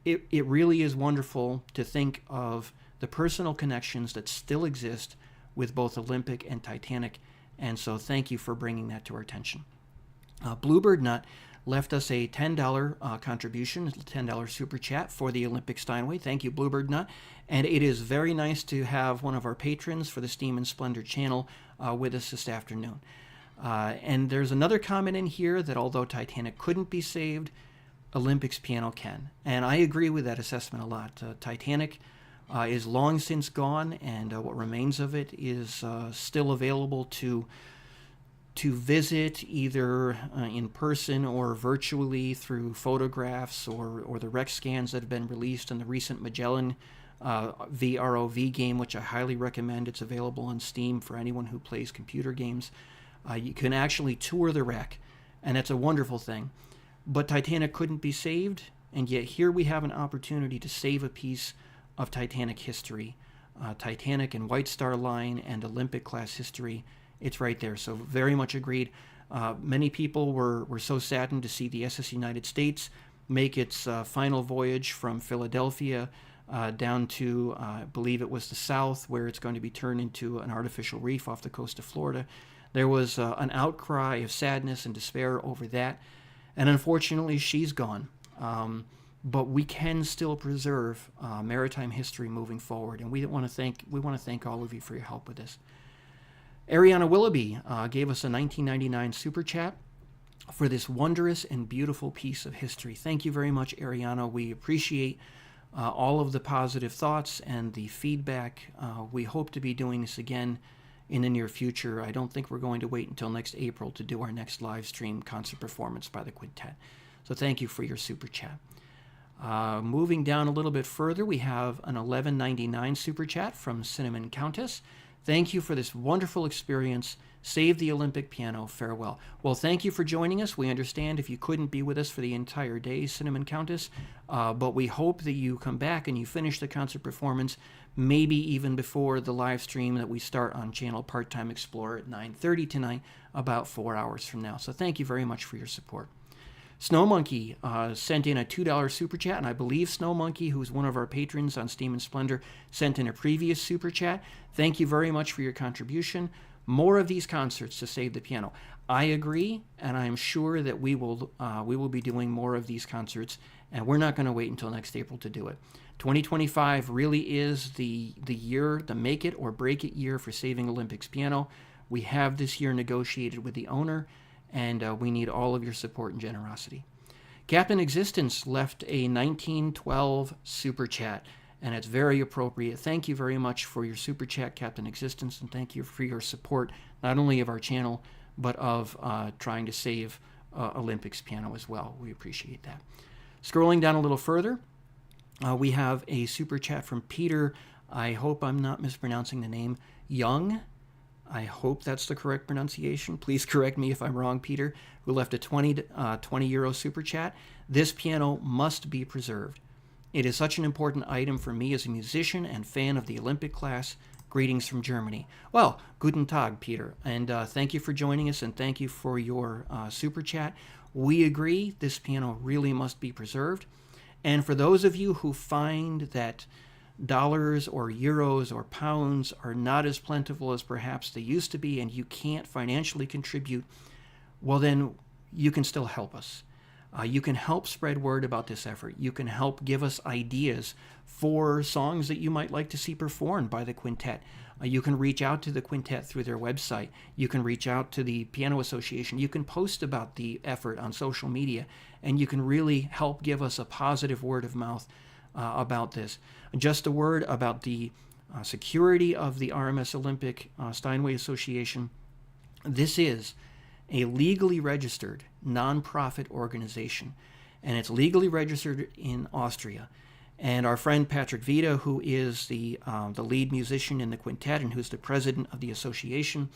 It really is wonderful to think of the personal connections that still exist with both Olympic and Titanic, and so thank you for bringing that to our attention. Bluebird Nut left us a $10 contribution, $10 super chat for the Olympic Steinway. Thank you, Bluebird Nut. And it is very nice to have one of our patrons for the Steam and Splendor channel with us this afternoon. And there's another comment in here that although Titanic couldn't be saved, Olympic's piano can. And I agree with that assessment a lot. Titanic is long since gone, and what remains of it is still available to visit either in person or virtually through photographs or the rec scans that have been released in the recent Magellan VROV game, which I highly recommend. It's available on Steam for anyone who plays computer games. You can actually tour the wreck, and that's a wonderful thing. But Titanic couldn't be saved, and yet here we have an opportunity to save a piece of Titanic history. Titanic and White Star Line and Olympic class history. It's right there, so very much agreed. Many people were so saddened to see the SS United States make its final voyage from Philadelphia down to, I believe it was the south, where it's going to be turned into an artificial reef off the coast of Florida. There was an outcry of sadness and despair over that, and unfortunately she's gone. But we can still preserve maritime history moving forward, and we want to thank all of you for your help with this. Ariana Willoughby gave us a 1999 super chat for this wondrous and beautiful piece of history. Thank you very much, Ariana. We appreciate all of the positive thoughts and the feedback. We hope to be doing this again in the near future. I don't think we're going to wait until next April to do our next live stream concert performance by the quintet. So thank you for your super chat. Moving down a little bit further, we have an $11.99 super chat from Cinnamon Countess. Thank you for this wonderful experience. Save the Olympic piano. Farewell. Well, thank you for joining us. We understand if you couldn't be with us for the entire day, Cinnamon Countess, but we hope that you come back and you finish the concert performance, maybe even before the live stream that we start on channel Part-Time Explorer at 9:30 tonight, about 4 hours from now. So thank you very much for your support. Snow Monkey sent in a $2 super chat, and I believe Snow Monkey, who's one of our patrons on Steam and Splendor, sent in a previous super chat. Thank you very much for your contribution. More of these concerts to save the piano. I agree, and I'm sure that we will be doing more of these concerts, and we're not going to wait until next April to do it. 2025 really is the year, the make it or break it year for saving Olympics piano. We have this year negotiated with the owner, and we need all of your support and generosity. Captain Existence left a 1912 super chat, and it's very appropriate. Thank you very much for your super chat, Captain Existence, and thank you for your support, not only of our channel, but of trying to save Olympics piano as well. We appreciate that. Scrolling down a little further, we have a super chat from Peter. I hope I'm not mispronouncing the name. Young. I hope that's the correct pronunciation. Please correct me if I'm wrong, Peter, who left a 20 euro super chat. This piano must be preserved. It is such an important item for me as a musician and fan of the Olympic class. Greetings from Germany. Well, guten Tag, Peter, and thank you for joining us, and thank you for your super chat. We agree this piano really must be preserved. And for those of you who find that dollars or euros or pounds are not as plentiful as perhaps they used to be, and you can't financially contribute, well, then you can still help us. You can help spread word about this effort. You can help give us ideas for songs that you might like to see performed by the quintet. You can reach out to the quintet through their website. You can reach out to the Piano Association. You can post about the effort on social media, and you can really help give us a positive word of mouth about this. Just a word about the security of the RMS Olympic Steinway Association. This is a legally registered nonprofit organization, and it's legally registered in Austria. And our friend Patrick Vida, who is the lead musician in the quintet and who's the president of the association,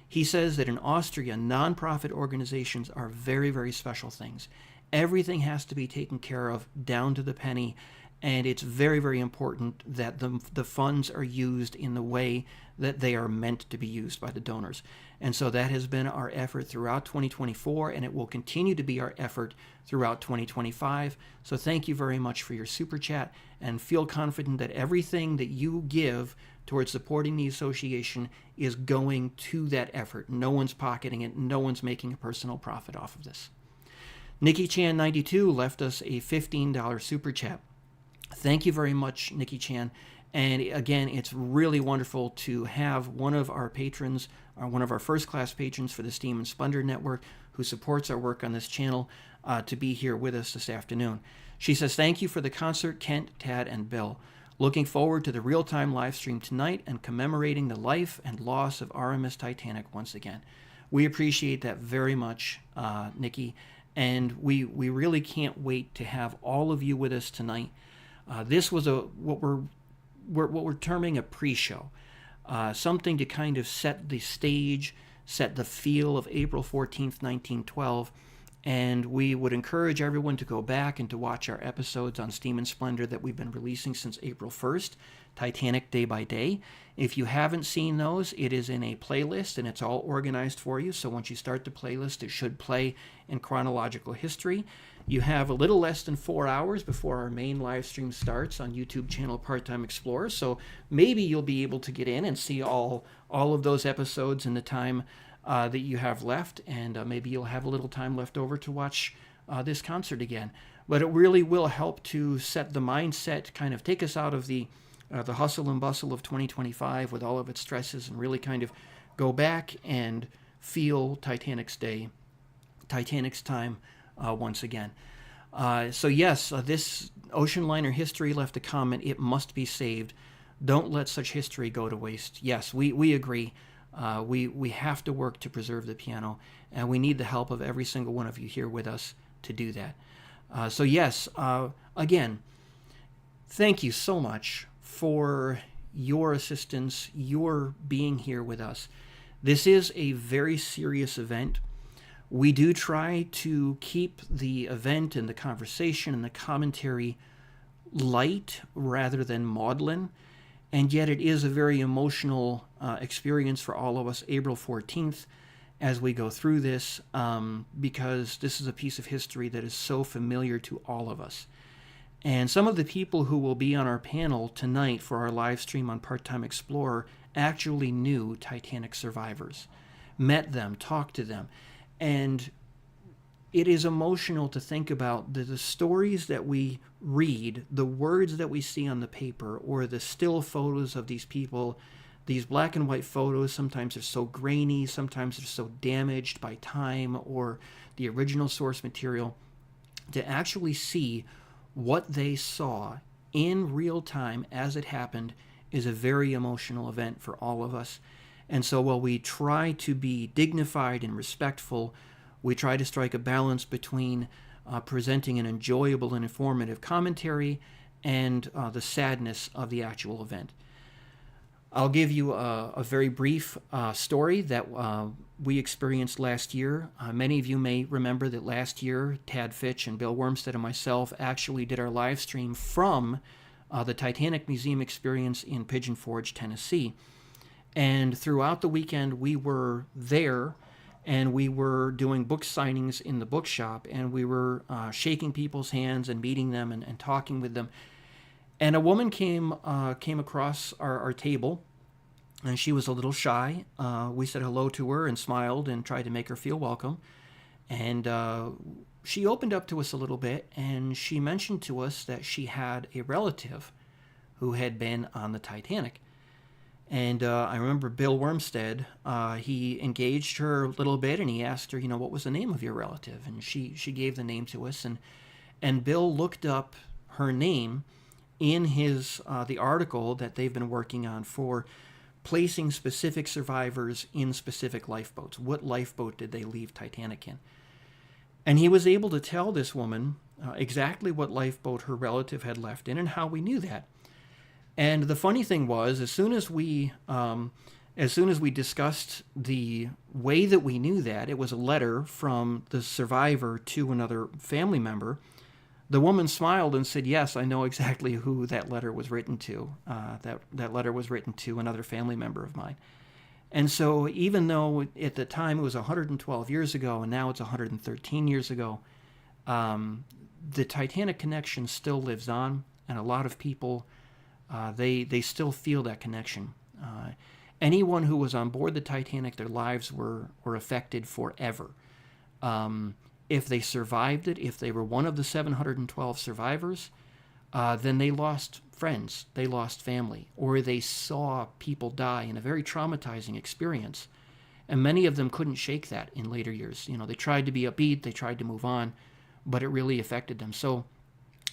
he says that in Austria, nonprofit organizations are very, very special things. Everything has to be taken care of down to the penny, and it's very, very important that the funds are used in the way that they are meant to be used by the donors. And so that has been our effort throughout 2024, and it will continue to be our effort throughout 2025. So thank you very much for your super chat, and feel confident that everything that you give towards supporting the association is going to that effort. No one's pocketing it. No one's making a personal profit off of this. Nikki Chan 92 left us a $15 super chat. Thank you very much, Nikki Chan. And again, it's really wonderful to have one of our patrons, one of our first-class patrons for the Steam and Splendor Network, who supports our work on this channel, to be here with us this afternoon. She says, thank you for the concert, Kent, Tad, and Bill. Looking forward to the real-time live stream tonight and commemorating the life and loss of RMS Titanic once again. We appreciate that very much, Nikki, and we really can't wait to have all of you with us tonight. This was what we're terming a pre-show, something to kind of set the stage, set the feel of April 14th, 1912, and we would encourage everyone to go back and to watch our episodes on Steam and Splendor that we've been releasing since April 1st, Titanic Day by Day. If you haven't seen those, it is in a playlist, and it's all organized for you, so once you start the playlist, it should play in chronological history. You have a little less than 4 hours before our main live stream starts on YouTube channel Part-Time Explorer, so maybe you'll be able to get in and see all of those episodes in the time that you have left, and maybe you'll have a little time left over to watch this concert again. But it really will help to set the mindset, kind of take us out of the hustle and bustle of 2025 with all of its stresses, and really kind of go back and feel Titanic's time once again. So yes, this ocean liner history left a comment, it must be saved. Don't let such history go to waste. Yes, we agree. We have to work to preserve the piano, and we need the help of every single one of you here with us to do that. So yes, again, thank you so much for your assistance, your being here with us. This is a very serious event. We do try to keep the event and the conversation and the commentary light rather than maudlin, and yet it is a very emotional experience for all of us, April 14th, as we go through this, because this is a piece of history that is so familiar to all of us. And some of the people who will be on our panel tonight for our live stream on Part-Time Explorer actually knew Titanic survivors, met them, talked to them. And it is emotional to think about the stories that we read, the words that we see on the paper, or the still photos of these people, these black and white photos. Sometimes they're so grainy, sometimes they're so damaged by time or the original source material. to actually see what they saw in real time as it happened is a very emotional event for all of us. And so while we try to be dignified and respectful, we try to strike a balance between presenting an enjoyable and informative commentary and the sadness of the actual event. I'll give you a very brief story that we experienced last year. Many of you may remember that last year, Tad Fitch and Bill Wormstead and myself actually did our live stream from the Titanic Museum experience in Pigeon Forge, Tennessee. And throughout the weekend, we were there, and we were doing book signings in the bookshop, and we were shaking people's hands and meeting them and talking with them. And a woman came across our table, and she was a little shy. We said hello to her and smiled and tried to make her feel welcome. And she opened up to us a little bit, and she mentioned to us that she had a relative who had been on the Titanic. And I remember Bill Wormstead, he engaged her a little bit, and he asked her, what was the name of your relative? And she gave the name to us, and Bill looked up her name in his the article that they've been working on for placing specific survivors in specific lifeboats. What lifeboat did they leave Titanic in? And he was able to tell this woman exactly what lifeboat her relative had left in and how we knew that. And the funny thing was, as soon as we discussed the way that we knew that, it was a letter from the survivor to another family member. The woman smiled and said, "Yes, I know exactly who that letter was written to. That letter was written to another family member of mine." And so even though at the time it was 112 years ago and now it's 113 years ago, the Titanic connection still lives on, and a lot of people, they still feel that connection. Anyone who was on board the Titanic, their lives were affected forever. If they survived it, if they were one of the 712 survivors, then they lost friends, they lost family, or they saw people die in a very traumatizing experience. And many of them couldn't shake that in later years. They tried to be upbeat, they tried to move on, but it really affected them. So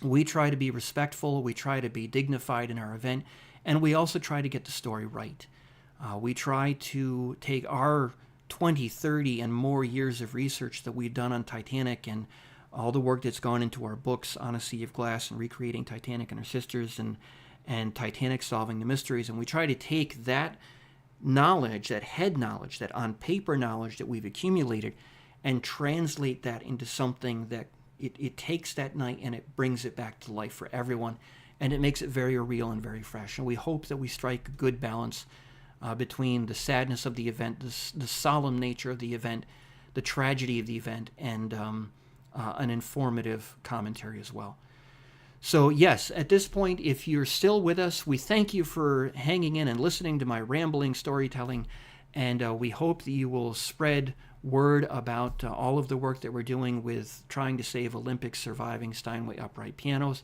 we try to be respectful, we try to be dignified in our event, and we also try to get the story right. We try to take our 20, 30, and more years of research that we've done on Titanic and all the work that's gone into our books, On a Sea of Glass and Recreating Titanic and Her Sisters, and Titanic Solving the Mysteries, and we try to take that knowledge, that head knowledge, that on paper knowledge that we've accumulated, and translate that into something that it takes that night and it brings it back to life for everyone, and it makes it very real and very fresh. And we hope that we strike a good balance between the sadness of the event, the solemn nature of the event, the tragedy of the event, and an informative commentary as well. So yes, at this point, if you're still with us, we thank you for hanging in and listening to my rambling storytelling, and we hope that you will spread word about all of the work that we're doing with trying to save Olympic surviving Steinway upright pianos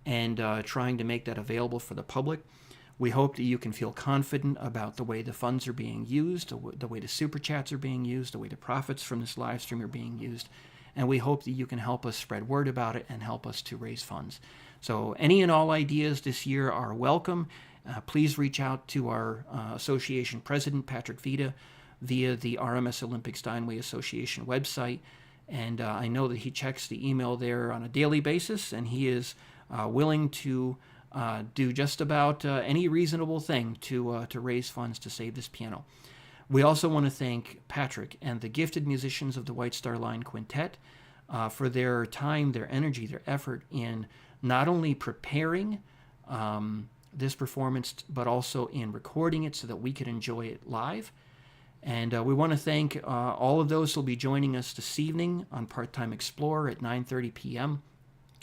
and trying to make that available for the public. We hope that you can feel confident about the way the funds are being used, the way the super chats are being used, the way the profits from this live stream are being used. And we hope that you can help us spread word about it and help us to raise funds. So any and all ideas this year are welcome. Please reach out to our association president, Patrick Vita, via the RMS Olympic Steinway Association website. And I know that he checks the email there on a daily basis, and he is willing to do just about any reasonable thing to raise funds to save this piano. We also want to thank Patrick and the gifted musicians of the White Star Line Quintet for their time, their energy, their effort in not only preparing this performance, but also in recording it so that we could enjoy it live. And we want to thank all of those who will be joining us this evening on Part-Time Explorer at 9:30 p.m.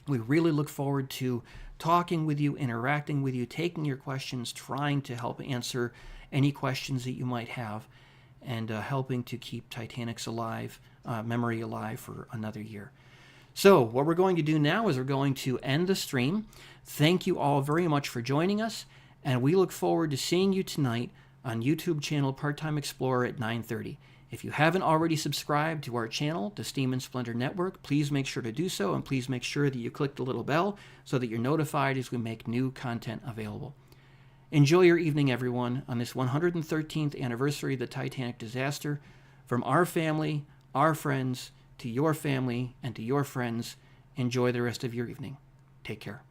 We really look forward to talking with you, interacting with you, taking your questions, trying to help answer any questions that you might have, and helping to keep Titanic's memory alive for another year. So what we're going to do now is we're going to end the stream. Thank you all very much for joining us, and we look forward to seeing you tonight on YouTube channel Part-Time Explorer at 9:30. If you haven't already subscribed to our channel, the Steam and Splendor Network, please make sure to do so, and please make sure that you click the little bell so that you're notified as we make new content available. Enjoy your evening, everyone, on this 113th anniversary of the Titanic disaster. From our family, our friends, to your family, and to your friends, enjoy the rest of your evening. Take care.